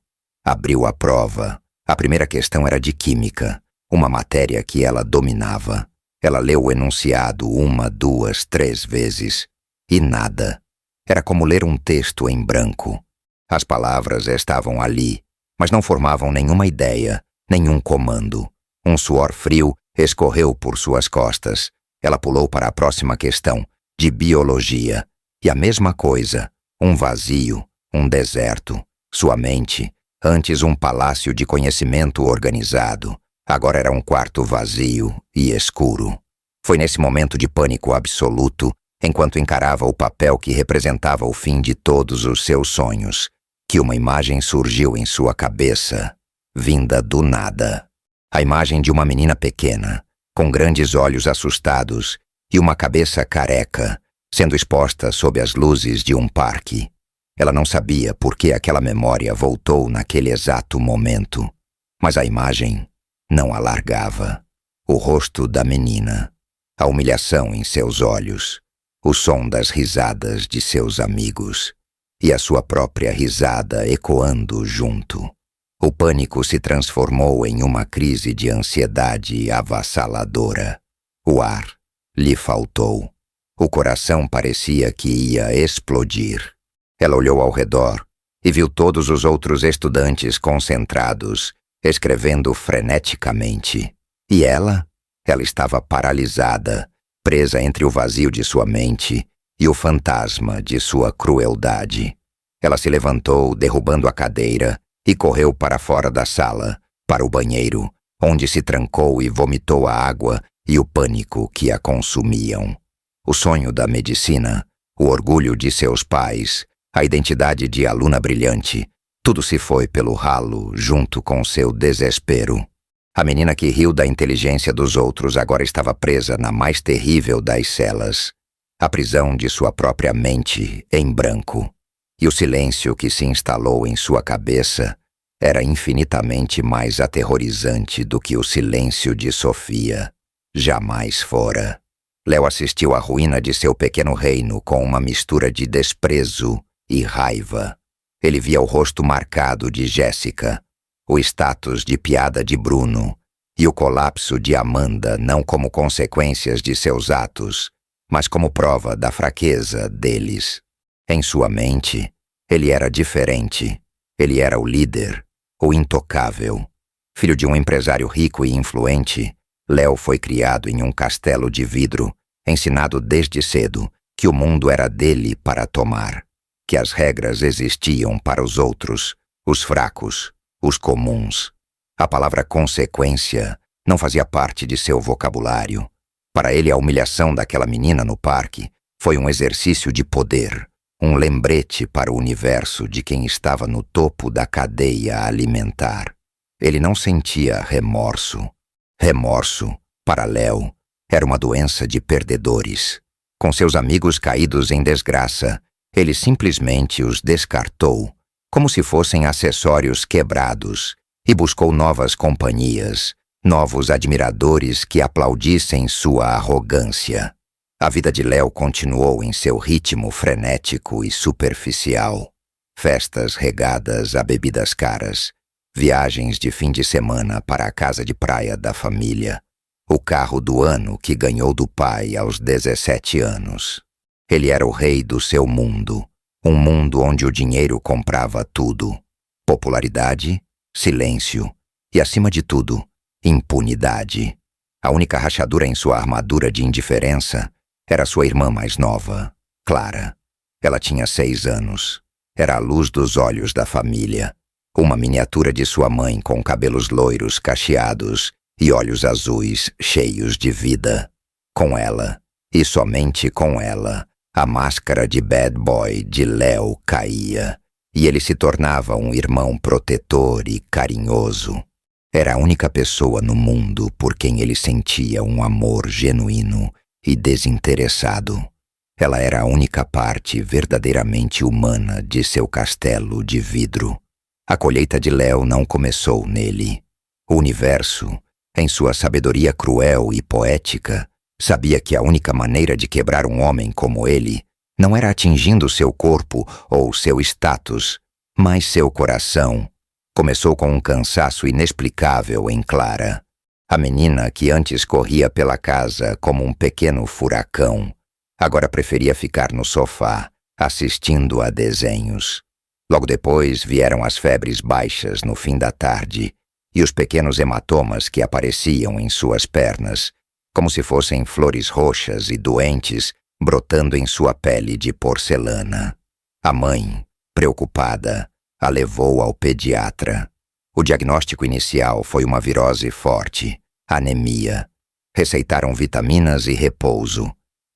Abriu a prova. A primeira questão era de química, uma matéria que ela dominava. Ela leu o enunciado 1, 2, 3 vezes. E nada. Era como ler um texto em branco. As palavras estavam ali, mas não formavam nenhuma ideia, nenhum comando. Um suor frio escorreu por suas costas. Ela pulou para a próxima questão, de biologia. E a mesma coisa, um vazio, um deserto. Sua mente, antes um palácio de conhecimento organizado, agora era um quarto vazio e escuro. Foi nesse momento de pânico absoluto, enquanto encarava o papel que representava o fim de todos os seus sonhos, que uma imagem surgiu em sua cabeça, vinda do nada. A imagem de uma menina pequena, com grandes olhos assustados e uma cabeça careca, sendo exposta sob as luzes de um parque. Ela não sabia por que aquela memória voltou naquele exato momento, mas a imagem não a largava. O rosto da menina, a humilhação em seus olhos, o som das risadas de seus amigos e a sua própria risada ecoando junto. O pânico se transformou em uma crise de ansiedade avassaladora. O ar lhe faltou. O coração parecia que ia explodir. Ela olhou ao redor e viu todos os outros estudantes concentrados, escrevendo freneticamente. E ela estava paralisada, presa entre o vazio de sua mente e o fantasma de sua crueldade. Ela se levantou, derrubando a cadeira, e correu para fora da sala, para o banheiro, onde se trancou e vomitou a água e o pânico que a consumiam. O sonho da medicina, o orgulho de seus pais, a identidade de aluna brilhante, tudo se foi pelo ralo junto com seu desespero. A menina que riu da inteligência dos outros agora estava presa na mais terrível das celas, a prisão de sua própria mente em branco. E o silêncio que se instalou em sua cabeça era infinitamente mais aterrorizante do que o silêncio de Sofia jamais fora. Léo assistiu à ruína de seu pequeno reino com uma mistura de desprezo e raiva. Ele via o rosto marcado de Jéssica, o status de piada de Bruno e o colapso de Amanda não como consequências de seus atos, mas como prova da fraqueza deles. Em sua mente, ele era diferente. Ele era o líder, o intocável. Filho de um empresário rico e influente, Léo foi criado em um castelo de vidro, ensinado desde cedo que o mundo era dele para tomar, que as regras existiam para os outros, os fracos, os comuns. A palavra consequência não fazia parte de seu vocabulário. Para ele, a humilhação daquela menina no parque foi um exercício de poder, um lembrete para o universo de quem estava no topo da cadeia alimentar. Ele não sentia remorso. Remorso, para Léo, era uma doença de perdedores. Com seus amigos caídos em desgraça, ele simplesmente os descartou, como se fossem acessórios quebrados, e buscou novas companhias, novos admiradores que aplaudissem sua arrogância. A vida de Léo continuou em seu ritmo frenético e superficial. Festas regadas a bebidas caras, viagens de fim de semana para a casa de praia da família, o carro do ano que ganhou do pai aos 17 anos. Ele era o rei do seu mundo, um mundo onde o dinheiro comprava tudo. Popularidade, silêncio e, acima de tudo, impunidade. A única rachadura em sua armadura de indiferença era sua irmã mais nova, Clara. Ela tinha 6 anos. Era a luz dos olhos da família. Uma miniatura de sua mãe com cabelos loiros cacheados e olhos azuis cheios de vida. Com ela, e somente com ela, a máscara de bad boy de Léo caía, e ele se tornava um irmão protetor e carinhoso. Era a única pessoa no mundo por quem ele sentia um amor genuíno e desinteressado. Ela era a única parte verdadeiramente humana de seu castelo de vidro. A colheita de Léo não começou nele. O universo, em sua sabedoria cruel e poética, sabia que a única maneira de quebrar um homem como ele não era atingindo seu corpo ou seu status, mas seu coração. Começou com um cansaço inexplicável em Clara. A menina que antes corria pela casa como um pequeno furacão, agora preferia ficar no sofá, assistindo a desenhos. Logo depois vieram as febres baixas no fim da tarde e os pequenos hematomas que apareciam em suas pernas, como se fossem flores roxas e doentes brotando em sua pele de porcelana. A mãe, preocupada, a levou ao pediatra. O diagnóstico inicial foi uma virose forte, anemia. Receitaram vitaminas e repouso,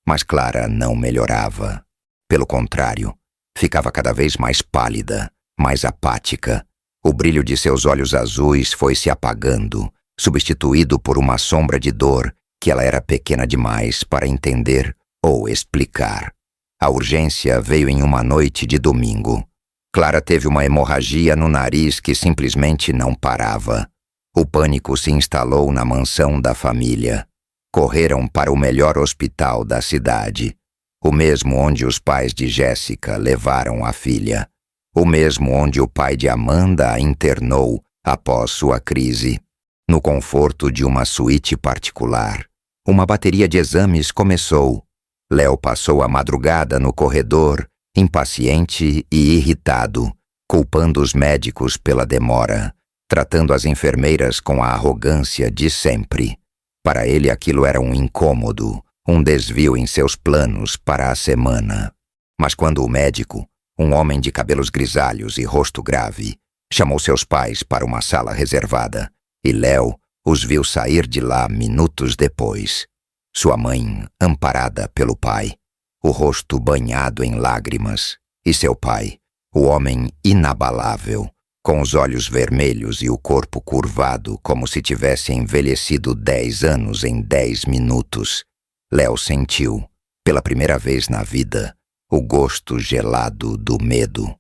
mas Clara não melhorava. Pelo contrário, ficava cada vez mais pálida, mais apática. O brilho de seus olhos azuis foi se apagando, substituído por uma sombra de dor que ela era pequena demais para entender ou explicar. A urgência veio em uma noite de domingo. Clara teve uma hemorragia no nariz que simplesmente não parava. O pânico se instalou na mansão da família. Correram para o melhor hospital da cidade, o mesmo onde os pais de Jéssica levaram a filha, o mesmo onde o pai de Amanda a internou após sua crise. No conforto de uma suíte particular, uma bateria de exames começou. Léo passou a madrugada no corredor, impaciente e irritado, culpando os médicos pela demora, tratando as enfermeiras com a arrogância de sempre. Para ele aquilo era um incômodo, um desvio em seus planos para a semana. Mas quando o médico, um homem de cabelos grisalhos e rosto grave, chamou seus pais para uma sala reservada, e Léo os viu sair de lá minutos depois. Sua mãe, amparada pelo pai, o rosto banhado em lágrimas, e seu pai, o homem inabalável, com os olhos vermelhos e o corpo curvado como se tivesse envelhecido 10 anos em 10 minutos. Léo sentiu, pela primeira vez na vida, o gosto gelado do medo.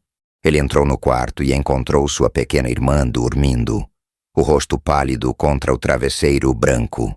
Ele entrou no quarto e encontrou sua pequena irmã dormindo, o rosto pálido contra o travesseiro branco.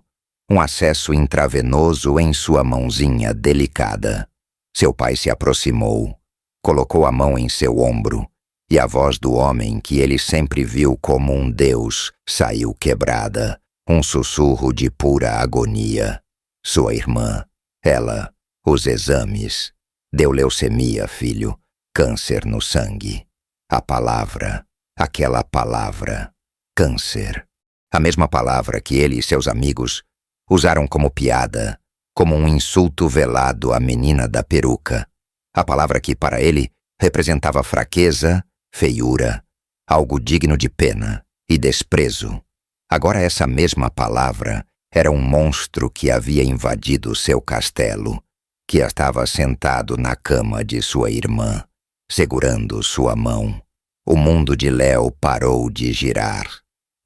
um acesso intravenoso em sua mãozinha delicada. Seu pai se aproximou, colocou a mão em seu ombro, e a voz do homem que ele sempre viu como um deus saiu quebrada, um sussurro de pura agonia. Sua irmã, ela, os exames. Deu leucemia, filho, câncer no sangue. A palavra, aquela palavra, câncer. A mesma palavra que ele e seus amigos usaram como piada, como um insulto velado à menina da peruca. A palavra que para ele representava fraqueza, feiura, algo digno de pena e desprezo. Agora essa mesma palavra era um monstro que havia invadido seu castelo, que estava sentado na cama de sua irmã, segurando sua mão. O mundo de Léo parou de girar.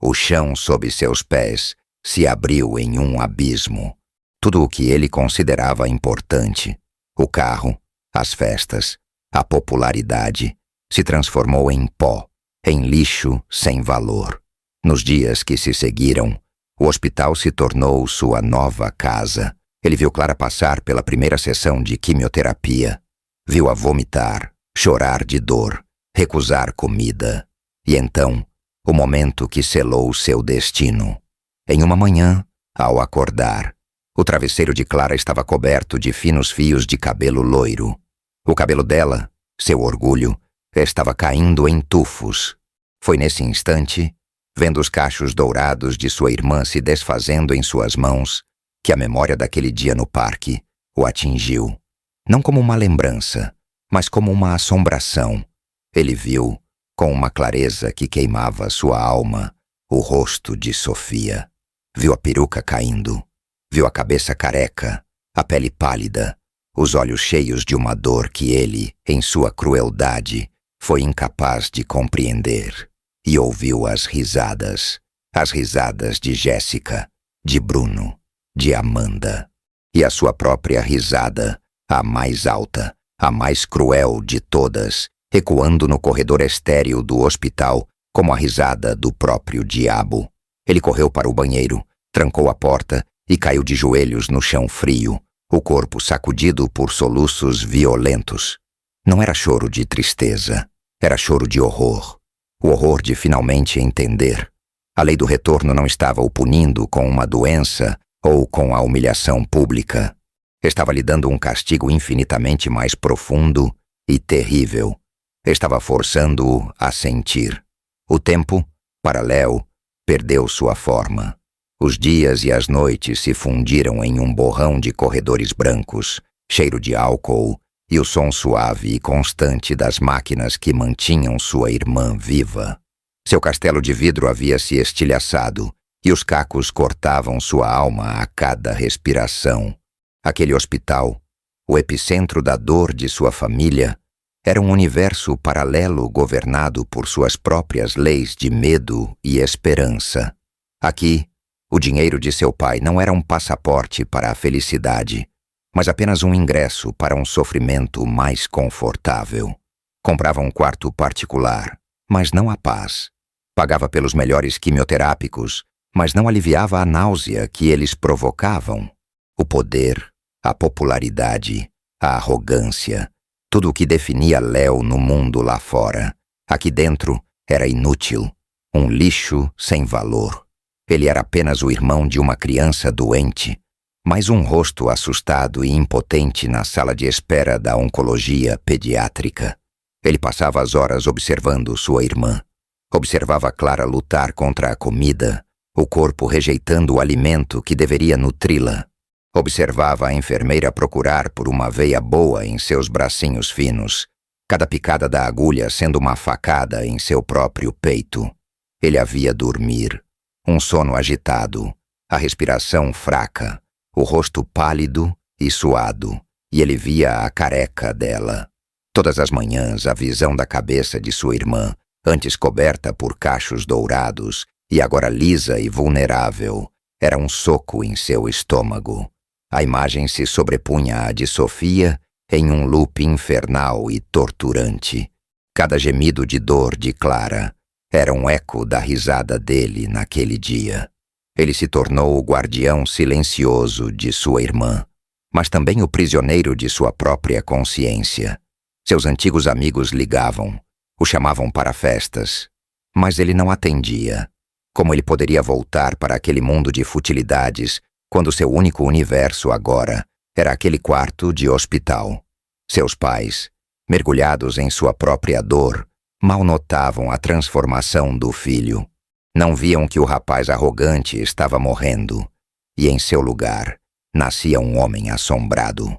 O chão sob seus pés se abriu em um abismo. Tudo o que ele considerava importante, o carro, as festas, a popularidade, se transformou em pó, em lixo sem valor. Nos dias que se seguiram, o hospital se tornou sua nova casa. Ele viu Clara passar pela primeira sessão de quimioterapia. Viu-a vomitar, chorar de dor, recusar comida. E então, o momento que selou seu destino. Em uma manhã, ao acordar, o travesseiro de Clara estava coberto de finos fios de cabelo loiro. O cabelo dela, seu orgulho, estava caindo em tufos. Foi nesse instante, vendo os cachos dourados de sua irmã se desfazendo em suas mãos, que a memória daquele dia no parque o atingiu. Não como uma lembrança, mas como uma assombração. Ele viu, com uma clareza que queimava sua alma, o rosto de Sofia. Viu a peruca caindo. Viu a cabeça careca, a pele pálida, os olhos cheios de uma dor que ele, em sua crueldade, foi incapaz de compreender. E ouviu as risadas de Jéssica, de Bruno, de Amanda. E a sua própria risada, a mais alta, a mais cruel de todas, ecoando no corredor estéril do hospital como a risada do próprio diabo. Ele correu para o banheiro, trancou a porta e caiu de joelhos no chão frio, o corpo sacudido por soluços violentos. Não era choro de tristeza, era choro de horror. O horror de finalmente entender. A lei do retorno não estava o punindo com uma doença ou com a humilhação pública. Estava lhe dando um castigo infinitamente mais profundo e terrível. Estava forçando-o a sentir. O tempo, para Léo, perdeu sua forma. Os dias e as noites se fundiram em um borrão de corredores brancos, cheiro de álcool e o som suave e constante das máquinas que mantinham sua irmã viva. Seu castelo de vidro havia se estilhaçado e os cacos cortavam sua alma a cada respiração. Aquele hospital, o epicentro da dor de sua família, era um universo paralelo governado por suas próprias leis de medo e esperança. Aqui, o dinheiro de seu pai não era um passaporte para a felicidade, mas apenas um ingresso para um sofrimento mais confortável. Comprava um quarto particular, mas não a paz. Pagava pelos melhores quimioterápicos, mas não aliviava a náusea que eles provocavam. O poder, a popularidade, a arrogância, tudo o que definia Léo no mundo lá fora. Aqui dentro era inútil, um lixo sem valor. Ele era apenas o irmão de uma criança doente, mais um rosto assustado e impotente na sala de espera da oncologia pediátrica. Ele passava as horas observando sua irmã. Observava Clara lutar contra a comida, o corpo rejeitando o alimento que deveria nutri-la. Observava a enfermeira procurar por uma veia boa em seus bracinhos finos, cada picada da agulha sendo uma facada em seu próprio peito. Ele a via dormir, um sono agitado, a respiração fraca, o rosto pálido e suado, e ele via a careca dela. Todas as manhãs a visão da cabeça de sua irmã, antes coberta por cachos dourados e agora lisa e vulnerável, era um soco em seu estômago. A imagem se sobrepunha à de Sofia em um loop infernal e torturante. Cada gemido de dor de Clara era um eco da risada dele naquele dia. Ele se tornou o guardião silencioso de sua irmã, mas também o prisioneiro de sua própria consciência. Seus antigos amigos ligavam, o chamavam para festas, mas ele não atendia. Como ele poderia voltar para aquele mundo de futilidades quando seu único universo agora era aquele quarto de hospital? Seus pais, mergulhados em sua própria dor, mal notavam a transformação do filho. Não viam que o rapaz arrogante estava morrendo, e em seu lugar nascia um homem assombrado.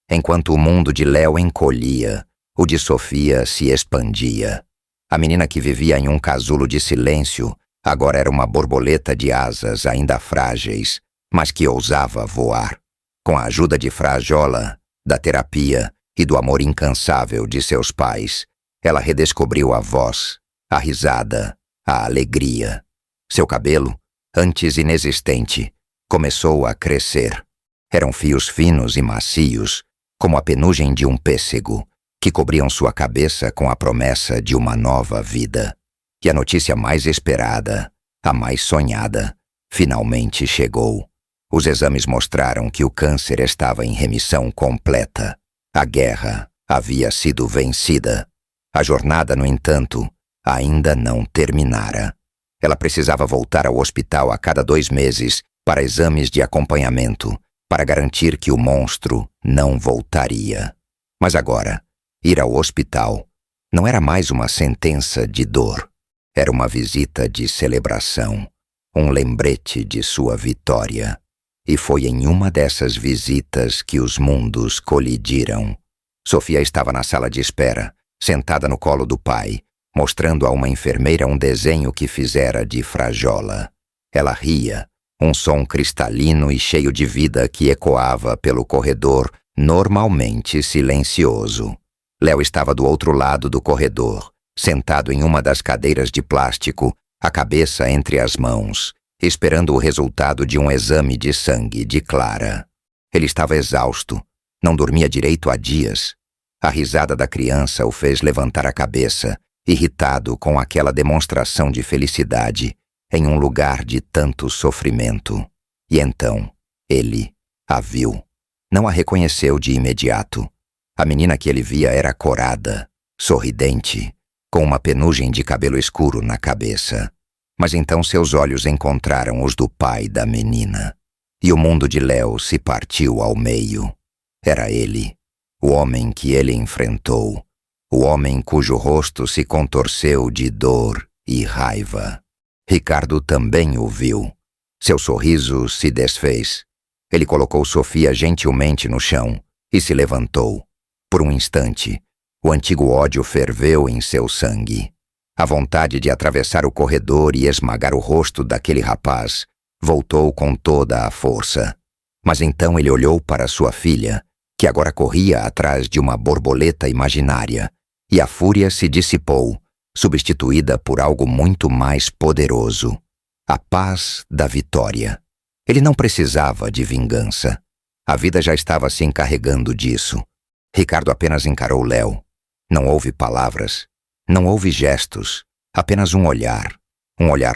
Enquanto o mundo de Léo encolhia, o de Sofia se expandia. A menina que vivia em um casulo de silêncio agora era uma borboleta de asas ainda frágeis, mas que ousava voar. Com a ajuda de Frajola, da terapia e do amor incansável de seus pais, ela redescobriu a voz, a risada, a alegria. Seu cabelo, antes inexistente, começou a crescer. Eram fios finos e macios, como a penugem de um pêssego, que cobriam sua cabeça com a promessa de uma nova vida. E a notícia mais esperada, a mais sonhada, finalmente chegou. Os exames mostraram que o câncer estava em remissão completa. A guerra havia sido vencida. A jornada, no entanto, ainda não terminara. Ela precisava voltar ao hospital a cada 2 meses para exames de acompanhamento, para garantir que o monstro não voltaria. Mas agora, ir ao hospital não era mais uma sentença de dor. Era uma visita de celebração, um lembrete de sua vitória. E foi em uma dessas visitas que os mundos colidiram. Sofia estava na sala de espera, sentada no colo do pai, mostrando a uma enfermeira um desenho que fizera de Frajola. Ela ria, um som cristalino e cheio de vida que ecoava pelo corredor, normalmente silencioso. Léo estava do outro lado do corredor, sentado em uma das cadeiras de plástico, a cabeça entre as mãos, esperando o resultado de um exame de sangue de Clara. Ele estava exausto, não dormia direito há dias. A risada da criança o fez levantar a cabeça, irritado com aquela demonstração de felicidade em um lugar de tanto sofrimento. E então, ele a viu. Não a reconheceu de imediato. A menina que ele via era corada, sorridente, com uma penugem de cabelo escuro na cabeça. Mas então seus olhos encontraram os do pai da menina. E o mundo de Léo se partiu ao meio. Era ele, o homem que ele enfrentou, o homem cujo rosto se contorceu de dor e raiva. Ricardo também o viu. Seu sorriso se desfez. Ele colocou Sofia gentilmente no chão e se levantou. Por um instante, o antigo ódio ferveu em seu sangue. A vontade de atravessar o corredor e esmagar o rosto daquele rapaz voltou com toda a força. Mas então ele olhou para sua filha, que agora corria atrás de uma borboleta imaginária, e a fúria se dissipou, substituída por algo muito mais poderoso: a paz da vitória. Ele não precisava de vingança. A vida já estava se encarregando disso. Ricardo apenas encarou Léo. Não houve palavras, não houve gestos, apenas um olhar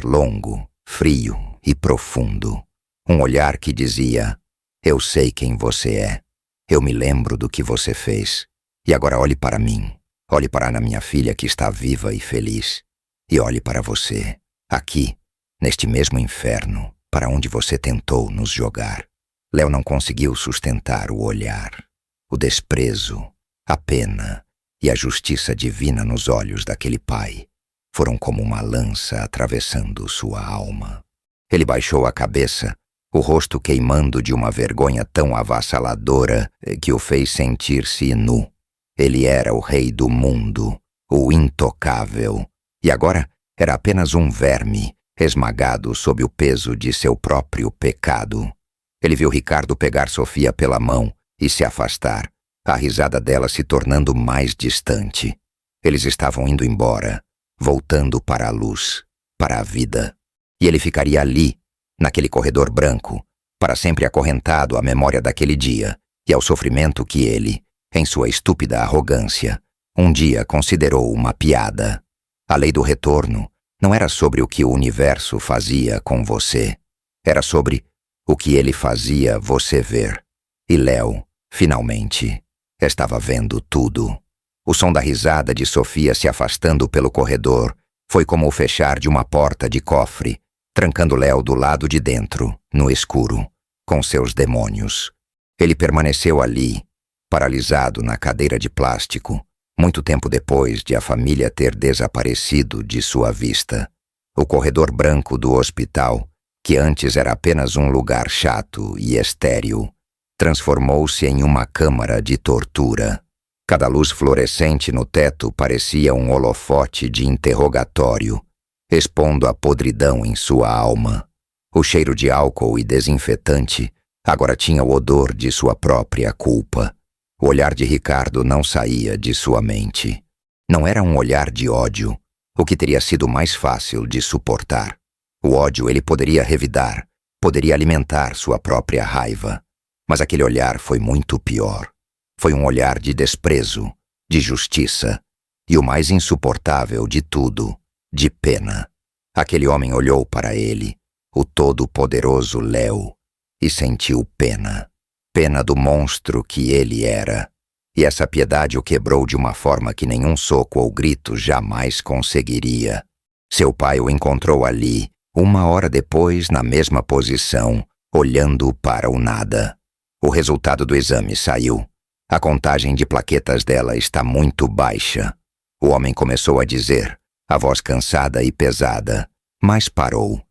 longo, frio e profundo. Um olhar que dizia: eu sei quem você é, eu me lembro do que você fez, e agora olhe para mim. Olhe para a minha filha que está viva e feliz. E olhe para você, aqui, neste mesmo inferno, para onde você tentou nos jogar. Léo não conseguiu sustentar o olhar. O desprezo, a pena e a justiça divina nos olhos daquele pai foram como uma lança atravessando sua alma. Ele baixou a cabeça, o rosto queimando de uma vergonha tão avassaladora que o fez sentir-se nu. Ele era o rei do mundo, o intocável, e agora era apenas um verme, esmagado sob o peso de seu próprio pecado. Ele viu Ricardo pegar Sofia pela mão e se afastar, a risada dela se tornando mais distante. Eles estavam indo embora, voltando para a luz, para a vida. E ele ficaria ali, naquele corredor branco, para sempre acorrentado à memória daquele dia e ao sofrimento que ele, em sua estúpida arrogância, um dia considerou uma piada. A lei do retorno não era sobre o que o universo fazia com você. Era sobre o que ele fazia você ver. E Léo, finalmente, estava vendo tudo. O som da risada de Sofia se afastando pelo corredor foi como o fechar de uma porta de cofre, trancando Léo do lado de dentro, no escuro, com seus demônios. Ele permaneceu ali, paralisado na cadeira de plástico, muito tempo depois de a família ter desaparecido de sua vista. O corredor branco do hospital, que antes era apenas um lugar chato e estéril, transformou-se em uma câmara de tortura. Cada luz fluorescente no teto parecia um holofote de interrogatório, expondo a podridão em sua alma. O cheiro de álcool e desinfetante agora tinha o odor de sua própria culpa. O olhar de Ricardo não saía de sua mente. Não era um olhar de ódio, o que teria sido mais fácil de suportar. O ódio ele poderia revidar, poderia alimentar sua própria raiva. Mas aquele olhar foi muito pior. Foi um olhar de desprezo, de justiça, e o mais insuportável de tudo, de pena. Aquele homem olhou para ele, o todo-poderoso Léo, e sentiu pena. Pena do monstro que ele era. E essa piedade o quebrou de uma forma que nenhum soco ou grito jamais conseguiria. Seu pai o encontrou ali, 1 hora depois, na mesma posição, olhando para o nada. O resultado do exame saiu. A contagem de plaquetas dela está muito baixa. O homem começou a dizer, a voz cansada e pesada, mas parou.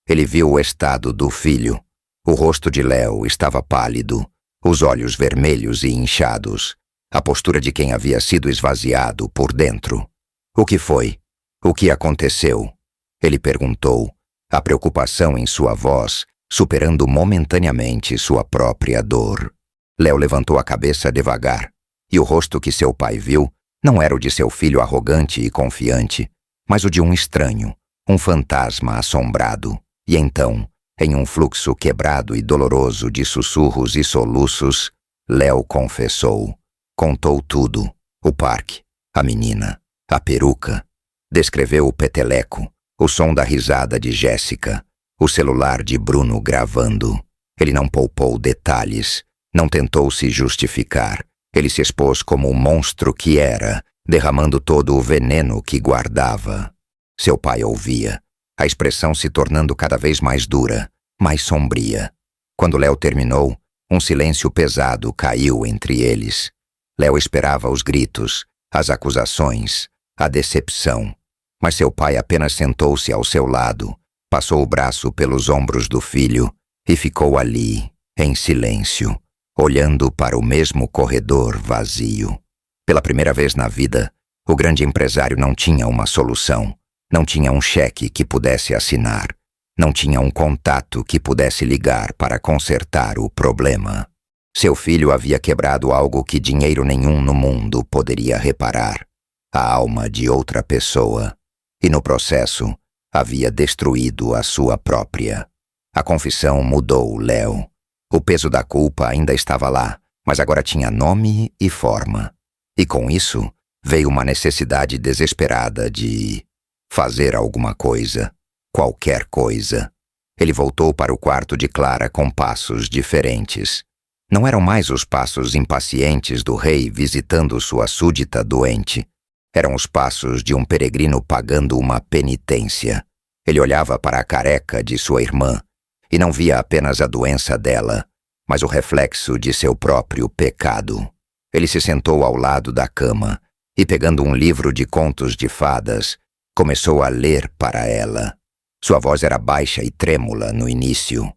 Ele viu o estado do filho. O rosto de Léo estava pálido, os olhos vermelhos e inchados, a postura de quem havia sido esvaziado por dentro. O que foi? O que aconteceu? Ele perguntou, a preocupação em sua voz superando momentaneamente sua própria dor. Léo levantou a cabeça devagar, e o rosto que seu pai viu não era o de seu filho arrogante e confiante, mas o de um estranho, um fantasma assombrado. E então, em um fluxo quebrado e doloroso de sussurros e soluços, Léo confessou. Contou tudo, o parque, a menina, a peruca. Descreveu o peteleco, o som da risada de Jéssica, o celular de Bruno gravando. Ele não poupou detalhes, não tentou se justificar. Ele se expôs como o monstro que era, derramando todo o veneno que guardava. Seu pai ouvia, a expressão se tornando cada vez mais dura, mais sombria. Quando Léo terminou, um silêncio pesado caiu entre eles. Léo esperava os gritos, as acusações, a decepção. Mas seu pai apenas sentou-se ao seu lado, passou o braço pelos ombros do filho e ficou ali, em silêncio, olhando para o mesmo corredor vazio. Pela primeira vez na vida, o grande empresário não tinha uma solução, não tinha um cheque que pudesse assinar, não tinha um contato que pudesse ligar para consertar o problema. Seu filho havia quebrado algo que dinheiro nenhum no mundo poderia reparar, a alma de outra pessoa, e no processo havia destruído a sua própria. A confissão mudou Léo. O peso da culpa ainda estava lá, mas agora tinha nome e forma. E com isso, veio uma necessidade desesperada de fazer alguma coisa, qualquer coisa. Ele voltou para o quarto de Clara com passos diferentes. Não eram mais os passos impacientes do rei visitando sua súdita doente. Eram os passos de um peregrino pagando uma penitência. Ele olhava para a careca de sua irmã e não via apenas a doença dela, mas o reflexo de seu próprio pecado. Ele se sentou ao lado da cama e, pegando um livro de contos de fadas, começou a ler para ela. Sua voz era baixa e trêmula no início,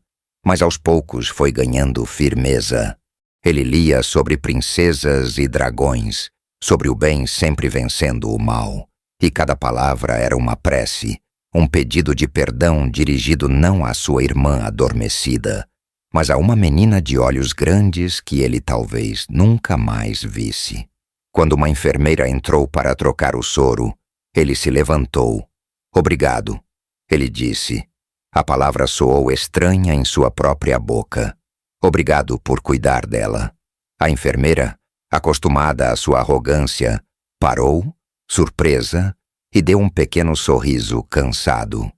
mas aos poucos foi ganhando firmeza. Ele lia sobre princesas e dragões, sobre o bem sempre vencendo o mal, e cada palavra era uma prece, um pedido de perdão dirigido não à sua irmã adormecida, mas a uma menina de olhos grandes que ele talvez nunca mais visse. Quando uma enfermeira entrou para trocar o soro, ele se levantou. Obrigado, ele disse. A palavra soou estranha em sua própria boca. Obrigado por cuidar dela. A enfermeira, acostumada à sua arrogância, parou, surpresa, e deu um pequeno sorriso cansado.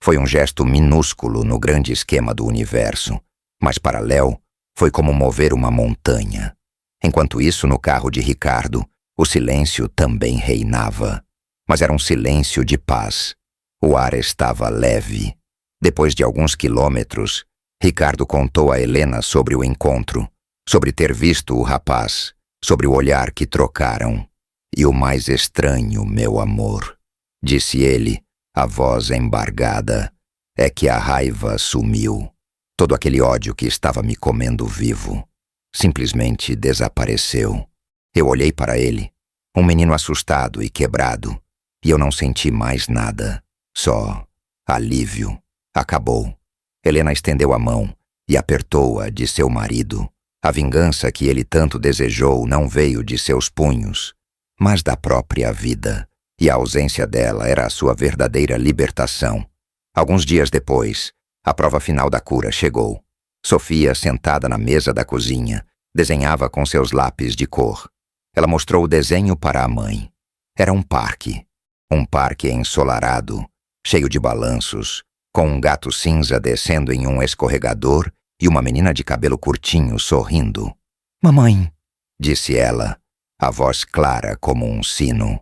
Foi um gesto minúsculo no grande esquema do universo, mas para Léo foi como mover uma montanha. Enquanto isso, no carro de Ricardo, o silêncio também reinava. Mas era um silêncio de paz. O ar estava leve. Depois de alguns quilômetros, Ricardo contou a Helena sobre o encontro, sobre ter visto o rapaz, sobre o olhar que trocaram. E o mais estranho, meu amor, disse ele, a voz embargada, é que a raiva sumiu. Todo aquele ódio que estava me comendo vivo simplesmente desapareceu. Eu olhei para ele, um menino assustado e quebrado, e eu não senti mais nada, só alívio. Acabou. Helena estendeu a mão e apertou-a de seu marido. A vingança que ele tanto desejou não veio de seus punhos, mas da própria vida, e a ausência dela era a sua verdadeira libertação. Alguns dias depois, a prova final da cura chegou. Sofia, sentada na mesa da cozinha, desenhava com seus lápis de cor. Ela mostrou o desenho para a mãe. Era um parque ensolarado, cheio de balanços, com um gato cinza descendo em um escorregador e uma menina de cabelo curtinho sorrindo. "Mamãe", disse ela, a voz clara como um sino,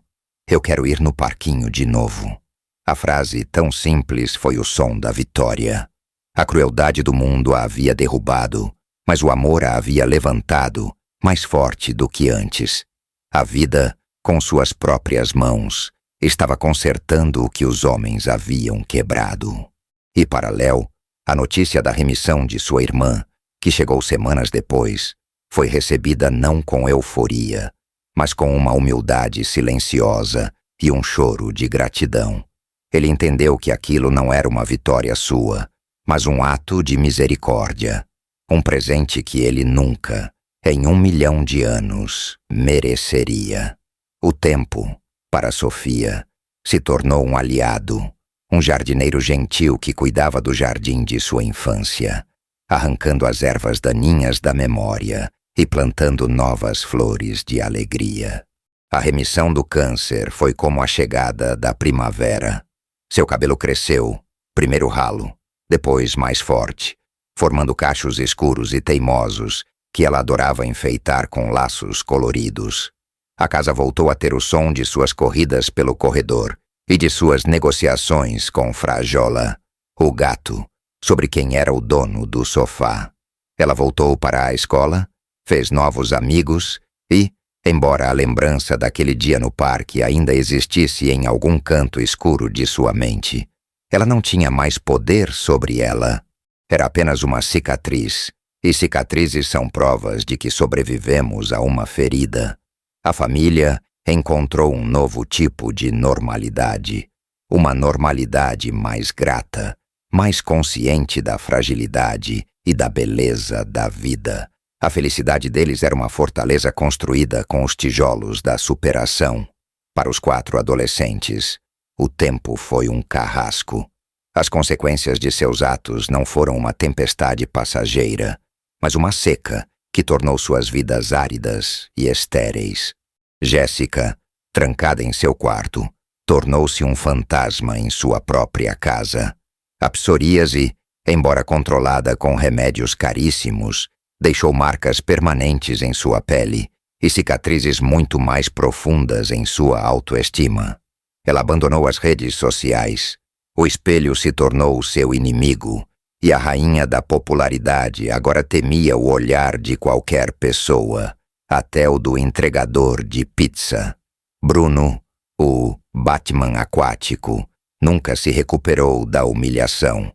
"eu quero ir no parquinho de novo." A frase tão simples foi o som da vitória. A crueldade do mundo a havia derrubado, mas o amor a havia levantado, mais forte do que antes. A vida, com suas próprias mãos, estava consertando o que os homens haviam quebrado. E para Léo, a notícia da remissão de sua irmã, que chegou semanas depois, foi recebida não com euforia, mas com uma humildade silenciosa e um choro de gratidão. Ele entendeu que aquilo não era uma vitória sua, mas um ato de misericórdia, um presente que ele nunca, em 1 milhão de anos, mereceria. O tempo, para Sofia, se tornou um aliado, um jardineiro gentil que cuidava do jardim de sua infância, arrancando as ervas daninhas da memória e plantando novas flores de alegria. A remissão do câncer foi como a chegada da primavera. Seu cabelo cresceu, primeiro ralo, depois mais forte, formando cachos escuros e teimosos que ela adorava enfeitar com laços coloridos. A casa voltou a ter o som de suas corridas pelo corredor e de suas negociações com Frajola, o gato, sobre quem era o dono do sofá. Ela voltou para a escola, fez novos amigos e, embora a lembrança daquele dia no parque ainda existisse em algum canto escuro de sua mente, ela não tinha mais poder sobre ela. Era apenas uma cicatriz, e cicatrizes são provas de que sobrevivemos a uma ferida. A família encontrou um novo tipo de normalidade, uma normalidade mais grata, mais consciente da fragilidade e da beleza da vida. A felicidade deles era uma fortaleza construída com os tijolos da superação. Para os 4 adolescentes, o tempo foi um carrasco. As consequências de seus atos não foram uma tempestade passageira, mas uma seca que tornou suas vidas áridas e estéreis. Jéssica, trancada em seu quarto, tornou-se um fantasma em sua própria casa. A psoríase, embora controlada com remédios caríssimos, deixou marcas permanentes em sua pele e cicatrizes muito mais profundas em sua autoestima. Ela abandonou as redes sociais. O espelho se tornou seu inimigo, e a rainha da popularidade agora temia o olhar de qualquer pessoa, até o do entregador de pizza. Bruno, o Batman aquático, nunca se recuperou da humilhação.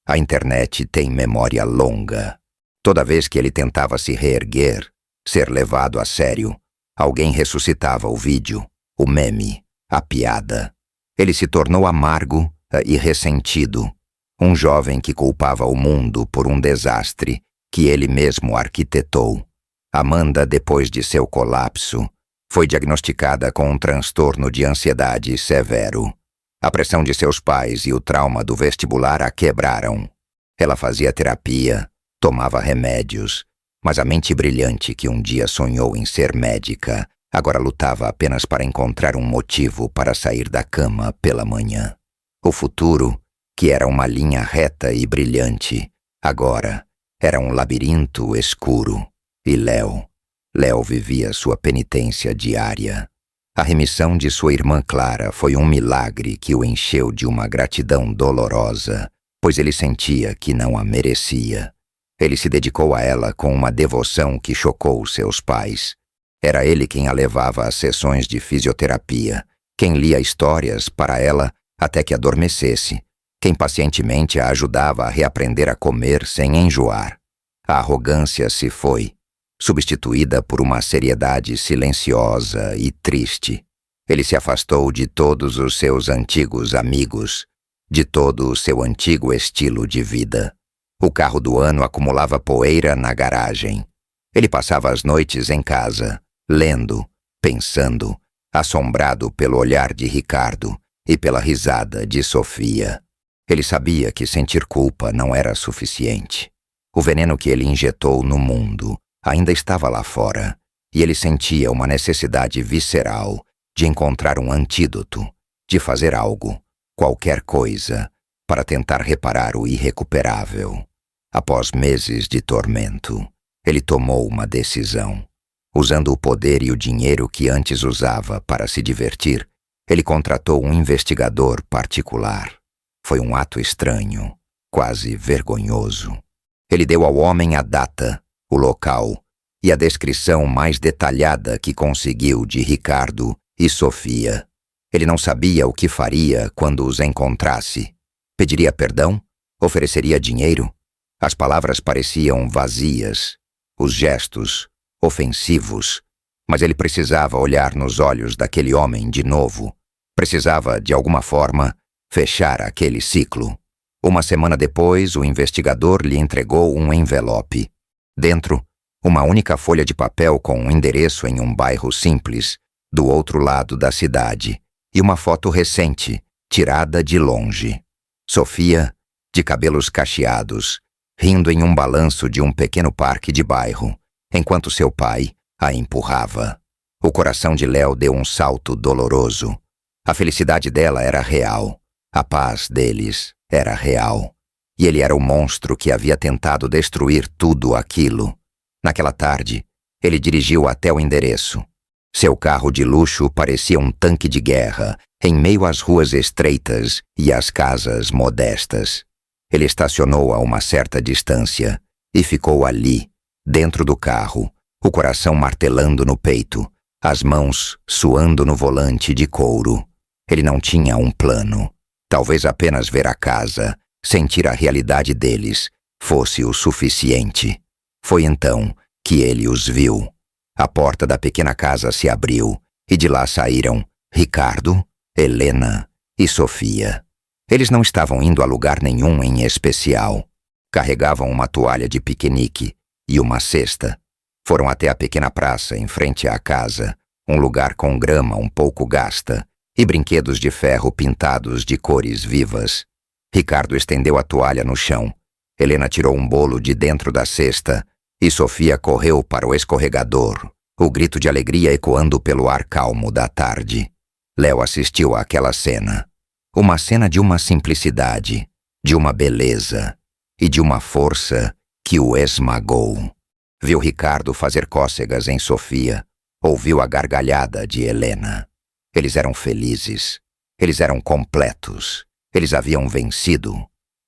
A internet tem memória longa. Toda vez que ele tentava se reerguer, ser levado a sério, alguém ressuscitava o vídeo, o meme, a piada. Ele se tornou amargo e ressentido, um jovem que culpava o mundo por um desastre que ele mesmo arquitetou. Amanda, depois de seu colapso, foi diagnosticada com um transtorno de ansiedade severo. A pressão de seus pais e o trauma do vestibular a quebraram. Ela fazia terapia, tomava remédios, mas a mente brilhante que um dia sonhou em ser médica agora lutava apenas para encontrar um motivo para sair da cama pela manhã. O futuro, que era uma linha reta e brilhante, agora era um labirinto escuro. E Léo vivia sua penitência diária. A remissão de sua irmã Clara foi um milagre que o encheu de uma gratidão dolorosa, pois ele sentia que não a merecia. Ele se dedicou a ela com uma devoção que chocou seus pais. Era ele quem a levava às sessões de fisioterapia, quem lia histórias para ela até que adormecesse, quem pacientemente a ajudava a reaprender a comer sem enjoar. A arrogância se foi, substituída por uma seriedade silenciosa e triste. Ele se afastou de todos os seus antigos amigos, de todo o seu antigo estilo de vida. O carro do ano acumulava poeira na garagem. Ele passava as noites em casa, lendo, pensando, assombrado pelo olhar de Ricardo e pela risada de Sofia. Ele sabia que sentir culpa não era suficiente. O veneno que ele injetou no mundo ainda estava lá fora, e ele sentia uma necessidade visceral de encontrar um antídoto, de fazer algo, qualquer coisa, para tentar reparar o irrecuperável. Após meses de tormento, ele tomou uma decisão. Usando o poder e o dinheiro que antes usava para se divertir, ele contratou um investigador particular. Foi um ato estranho, quase vergonhoso. Ele deu ao homem a data, o local e a descrição mais detalhada que conseguiu de Ricardo e Sofia. Ele não sabia o que faria quando os encontrasse. Pediria perdão? Ofereceria dinheiro? As palavras pareciam vazias, os gestos ofensivos, mas ele precisava olhar nos olhos daquele homem de novo. Precisava, de alguma forma, fechar aquele ciclo. Uma semana depois, o investigador lhe entregou um envelope. Dentro, uma única folha de papel com um endereço em um bairro simples, do outro lado da cidade, e uma foto recente, tirada de longe. Sofia, de cabelos cacheados, rindo em um balanço de um pequeno parque de bairro, enquanto seu pai a empurrava. O coração de Léo deu um salto doloroso. A felicidade dela era real. A paz deles era real. E ele era o monstro que havia tentado destruir tudo aquilo. Naquela tarde, ele dirigiu até o endereço. Seu carro de luxo parecia um tanque de guerra, em meio às ruas estreitas e às casas modestas. Ele estacionou a uma certa distância e ficou ali, dentro do carro, o coração martelando no peito, as mãos suando no volante de couro. Ele não tinha um plano. Talvez apenas ver a casa, sentir a realidade deles, fosse o suficiente. Foi então que ele os viu. A porta da pequena casa se abriu e de lá saíram Ricardo, Helena e Sofia. Eles não estavam indo a lugar nenhum em especial. Carregavam uma toalha de piquenique e uma cesta. Foram até a pequena praça em frente à casa, um lugar com grama um pouco gasta e brinquedos de ferro pintados de cores vivas. Ricardo estendeu a toalha no chão. Helena tirou um bolo de dentro da cesta e Sofia correu para o escorregador, o grito de alegria ecoando pelo ar calmo da tarde. Léo assistiu àquela cena. Uma cena de uma simplicidade, de uma beleza e de uma força que o esmagou. Viu Ricardo fazer cócegas em Sofia, ouviu a gargalhada de Helena. Eles eram felizes, eles eram completos, eles haviam vencido.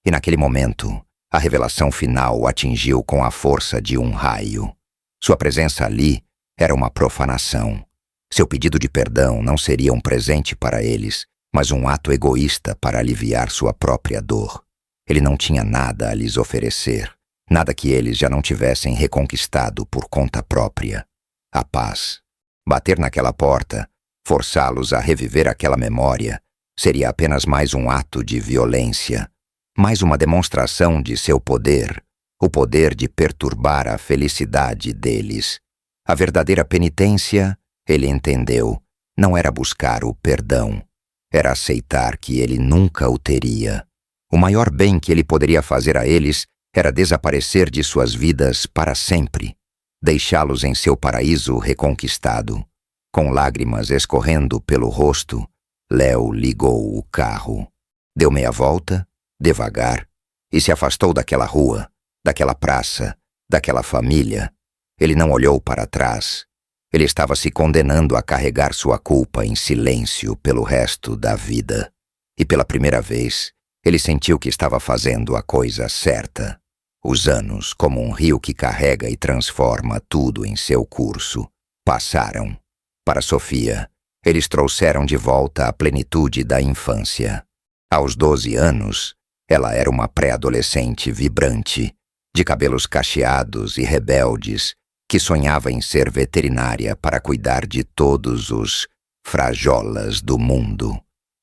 E naquele momento, a revelação final o atingiu com a força de um raio. Sua presença ali era uma profanação. Seu pedido de perdão não seria um presente para eles, mas um ato egoísta para aliviar sua própria dor. Ele não tinha nada a lhes oferecer, nada que eles já não tivessem reconquistado por conta própria. A paz. Bater naquela porta, forçá-los a reviver aquela memória, seria apenas mais um ato de violência, mais uma demonstração de seu poder, o poder de perturbar a felicidade deles. A verdadeira penitência, ele entendeu, não era buscar o perdão, era aceitar que ele nunca o teria. O maior bem que ele poderia fazer a eles era desaparecer de suas vidas para sempre, deixá-los em seu paraíso reconquistado. Com lágrimas escorrendo pelo rosto, Léo ligou o carro. Deu meia volta devagar, e se afastou daquela rua, daquela praça, daquela família. Ele não olhou para trás. Ele estava se condenando a carregar sua culpa em silêncio pelo resto da vida. E pela primeira vez, ele sentiu que estava fazendo a coisa certa. Os anos, como um rio que carrega e transforma tudo em seu curso, passaram. Para Sofia, eles trouxeram de volta a plenitude da infância. Aos 12 anos, ela era uma pré-adolescente vibrante, de cabelos cacheados e rebeldes, que sonhava em ser veterinária para cuidar de todos os frajolas do mundo.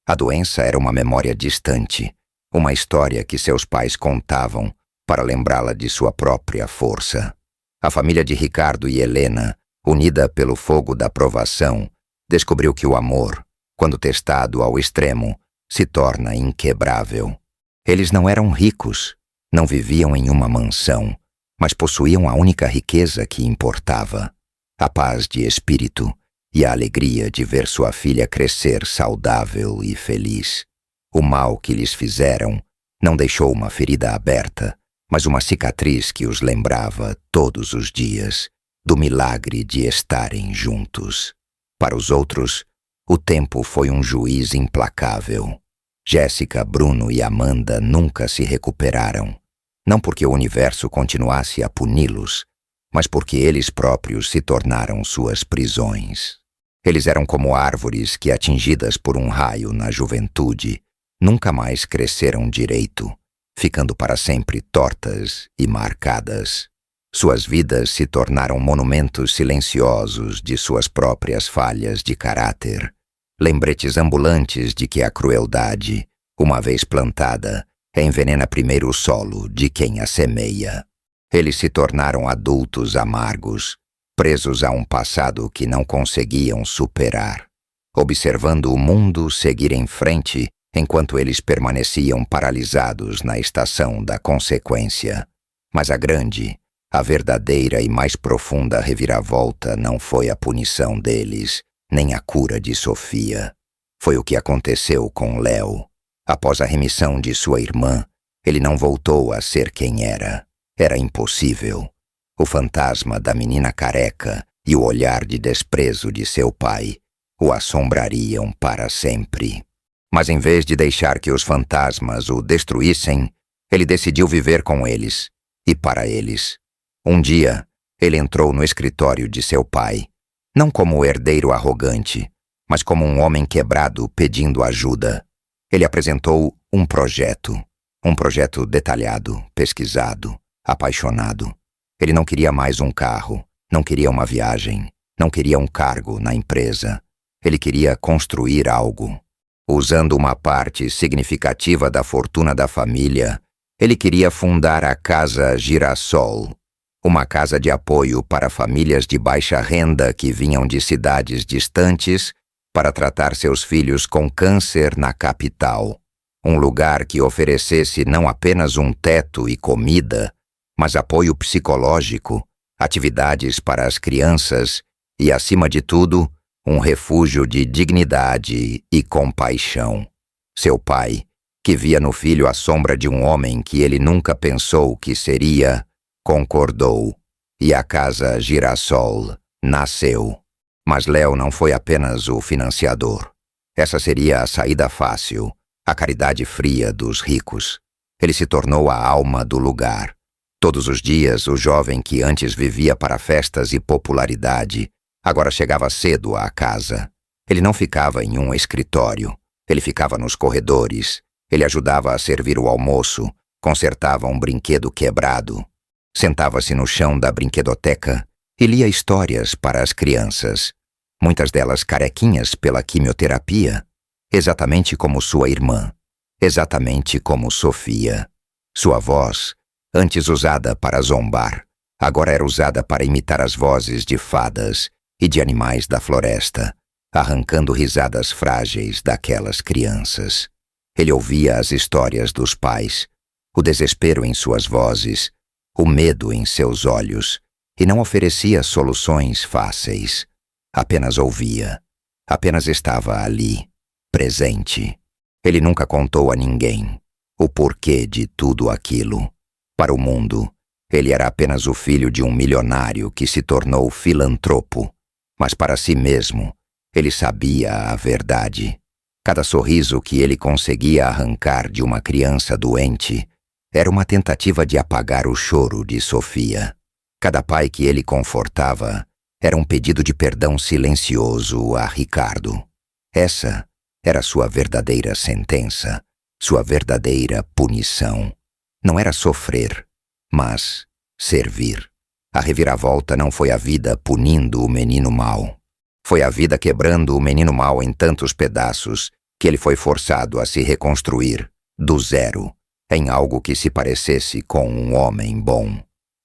A doença era uma memória distante, uma história que seus pais contavam para lembrá-la de sua própria força. A família de Ricardo e Helena, unida pelo fogo da provação, descobriu que o amor, quando testado ao extremo, se torna inquebrável. Eles não eram ricos, não viviam em uma mansão, mas possuíam a única riqueza que importava, a paz de espírito e a alegria de ver sua filha crescer saudável e feliz. O mal que lhes fizeram não deixou uma ferida aberta, mas uma cicatriz que os lembrava todos os dias do milagre de estarem juntos. Para os outros, o tempo foi um juiz implacável. Jéssica, Bruno e Amanda nunca se recuperaram. Não porque o universo continuasse a puni-los, mas porque eles próprios se tornaram suas prisões. Eles eram como árvores que, atingidas por um raio na juventude, nunca mais cresceram direito, ficando para sempre tortas e marcadas. Suas vidas se tornaram monumentos silenciosos de suas próprias falhas de caráter, lembretes ambulantes de que a crueldade, uma vez plantada, envenena primeiro o solo de quem a semeia. Eles se tornaram adultos amargos, presos a um passado que não conseguiam superar, observando o mundo seguir em frente enquanto eles permaneciam paralisados na estação da consequência. Mas a grande, a verdadeira e mais profunda reviravolta não foi a punição deles, nem a cura de Sofia. Foi o que aconteceu com Léo. Após a remissão de sua irmã, ele não voltou a ser quem era. Era impossível. O fantasma da menina careca e o olhar de desprezo de seu pai o assombrariam para sempre. Mas em vez de deixar que os fantasmas o destruíssem, ele decidiu viver com eles e para eles. Um dia, ele entrou no escritório de seu pai, não como o herdeiro arrogante, mas como um homem quebrado pedindo ajuda. Ele apresentou um projeto detalhado, pesquisado, apaixonado. Ele não queria mais um carro, não queria uma viagem, não queria um cargo na empresa. Ele queria construir algo. Usando uma parte significativa da fortuna da família, ele queria fundar a Casa Girassol, uma casa de apoio para famílias de baixa renda que vinham de cidades distantes para tratar seus filhos com câncer na capital. Um lugar que oferecesse não apenas um teto e comida, mas apoio psicológico, atividades para as crianças e, acima de tudo, um refúgio de dignidade e compaixão. Seu pai, que via no filho a sombra de um homem que ele nunca pensou que seria, concordou, e a Casa Girassol nasceu. Mas Léo não foi apenas o financiador. Essa seria a saída fácil, a caridade fria dos ricos. Ele se tornou a alma do lugar. Todos os dias, o jovem que antes vivia para festas e popularidade, agora chegava cedo à casa. Ele não ficava em um escritório. Ele ficava nos corredores. Ele ajudava a servir o almoço, consertava um brinquedo quebrado. Sentava-se no chão da brinquedoteca e lia histórias para as crianças, muitas delas carequinhas pela quimioterapia, exatamente como sua irmã, exatamente como Sofia. Sua voz, antes usada para zombar, agora era usada para imitar as vozes de fadas e de animais da floresta, arrancando risadas frágeis daquelas crianças. Ele ouvia as histórias dos pais, o desespero em suas vozes, o medo em seus olhos, e não oferecia soluções fáceis. Apenas ouvia, apenas estava ali, presente. Ele nunca contou a ninguém. o porquê de tudo aquilo. Para o mundo, ele era apenas o filho de um milionário que se tornou filantropo, mas para si mesmo, ele sabia a verdade. Cada sorriso que ele conseguia arrancar de uma criança doente era uma tentativa de apagar o choro de Sofia. Cada pai que ele confortava era um pedido de perdão silencioso a Ricardo. Essa era sua verdadeira sentença, sua verdadeira punição. Não era sofrer, mas servir. A reviravolta não foi a vida punindo o menino mau. Foi a vida quebrando o menino mau em tantos pedaços que ele foi forçado a se reconstruir, do zero, em algo que se parecesse com um homem bom.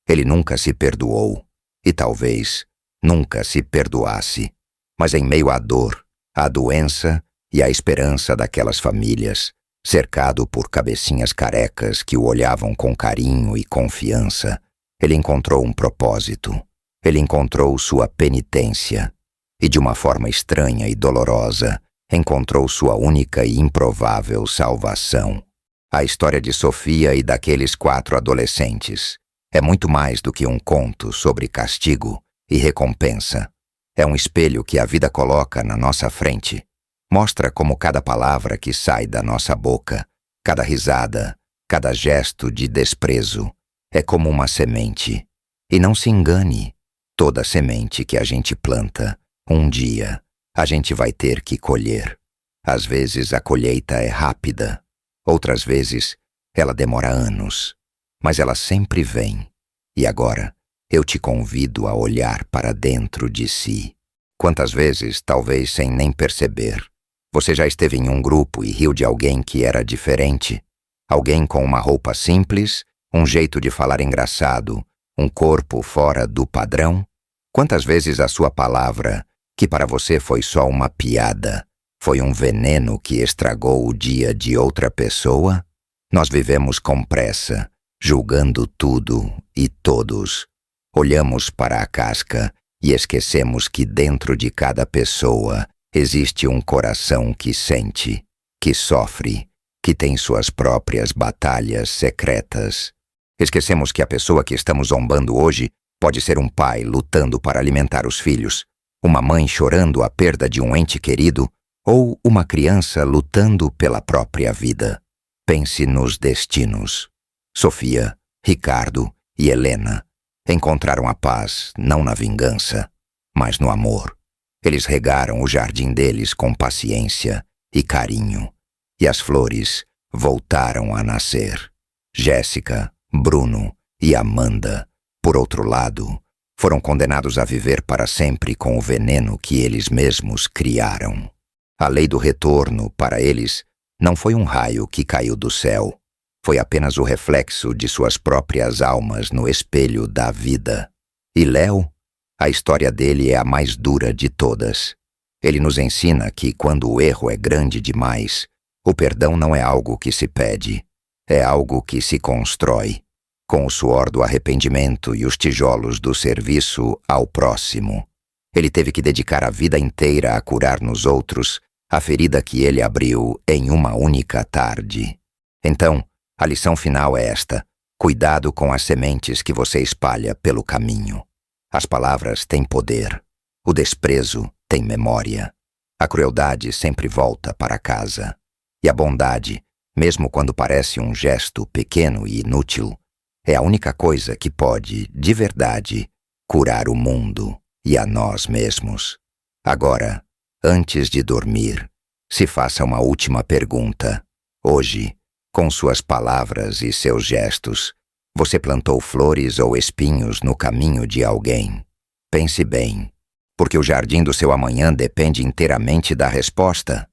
Ele nunca se perdoou, e talvez nunca se perdoasse. Mas em meio à dor, à doença e à esperança daquelas famílias, cercado por cabecinhas carecas que o olhavam com carinho e confiança, ele encontrou um propósito. Ele encontrou sua penitência. E de uma forma estranha e dolorosa, encontrou sua única e improvável salvação. A história de Sofia e daqueles 4 adolescentes é muito mais do que um conto sobre castigo e recompensa. É um espelho que a vida coloca na nossa frente. Mostra como cada palavra que sai da nossa boca, cada risada, cada gesto de desprezo, é como uma semente. E não se engane, toda semente que a gente planta, um dia, a gente vai ter que colher. Às vezes a colheita é rápida, outras vezes ela demora anos, mas ela sempre vem. E agora, eu te convido a olhar para dentro de si. Quantas vezes, talvez sem nem perceber, você já esteve em um grupo e riu de alguém que era diferente? Alguém com uma roupa simples, um jeito de falar engraçado, um corpo fora do padrão? Quantas vezes a sua palavra, que para você foi só uma piada, foi um veneno que estragou o dia de outra pessoa? Nós vivemos com pressa, julgando tudo e todos. Olhamos para a casca e esquecemos que dentro de cada pessoa existe um coração que sente, que sofre, que tem suas próprias batalhas secretas. Esquecemos que a pessoa que estamos zombando hoje pode ser um pai lutando para alimentar os filhos, uma mãe chorando a perda de um ente querido ou uma criança lutando pela própria vida. Pense nos destinos. Sofia, Ricardo e Helena encontraram a paz não na vingança, mas no amor. Eles regaram o jardim deles com paciência e carinho, e as flores voltaram a nascer. Jéssica, Bruno e Amanda, por outro lado, foram condenados a viver para sempre com o veneno que eles mesmos criaram. A lei do retorno, para eles, não foi um raio que caiu do céu. Foi apenas o reflexo de suas próprias almas no espelho da vida. E Léo? A história dele é a mais dura de todas. Ele nos ensina que quando o erro é grande demais, o perdão não é algo que se pede, é algo que se constrói, com o suor do arrependimento e os tijolos do serviço ao próximo. Ele teve que dedicar a vida inteira a curar nos outros a ferida que ele abriu em uma única tarde. Então, a lição final é esta: cuidado com as sementes que você espalha pelo caminho. As palavras têm poder, o desprezo tem memória, a crueldade sempre volta para casa, e a bondade, mesmo quando parece um gesto pequeno e inútil, é a única coisa que pode, de verdade, curar o mundo e a nós mesmos. Agora, antes de dormir, se faça uma última pergunta. Hoje, com suas palavras e seus gestos, você plantou flores ou espinhos no caminho de alguém? Pense bem, porque o jardim do seu amanhã depende inteiramente da resposta.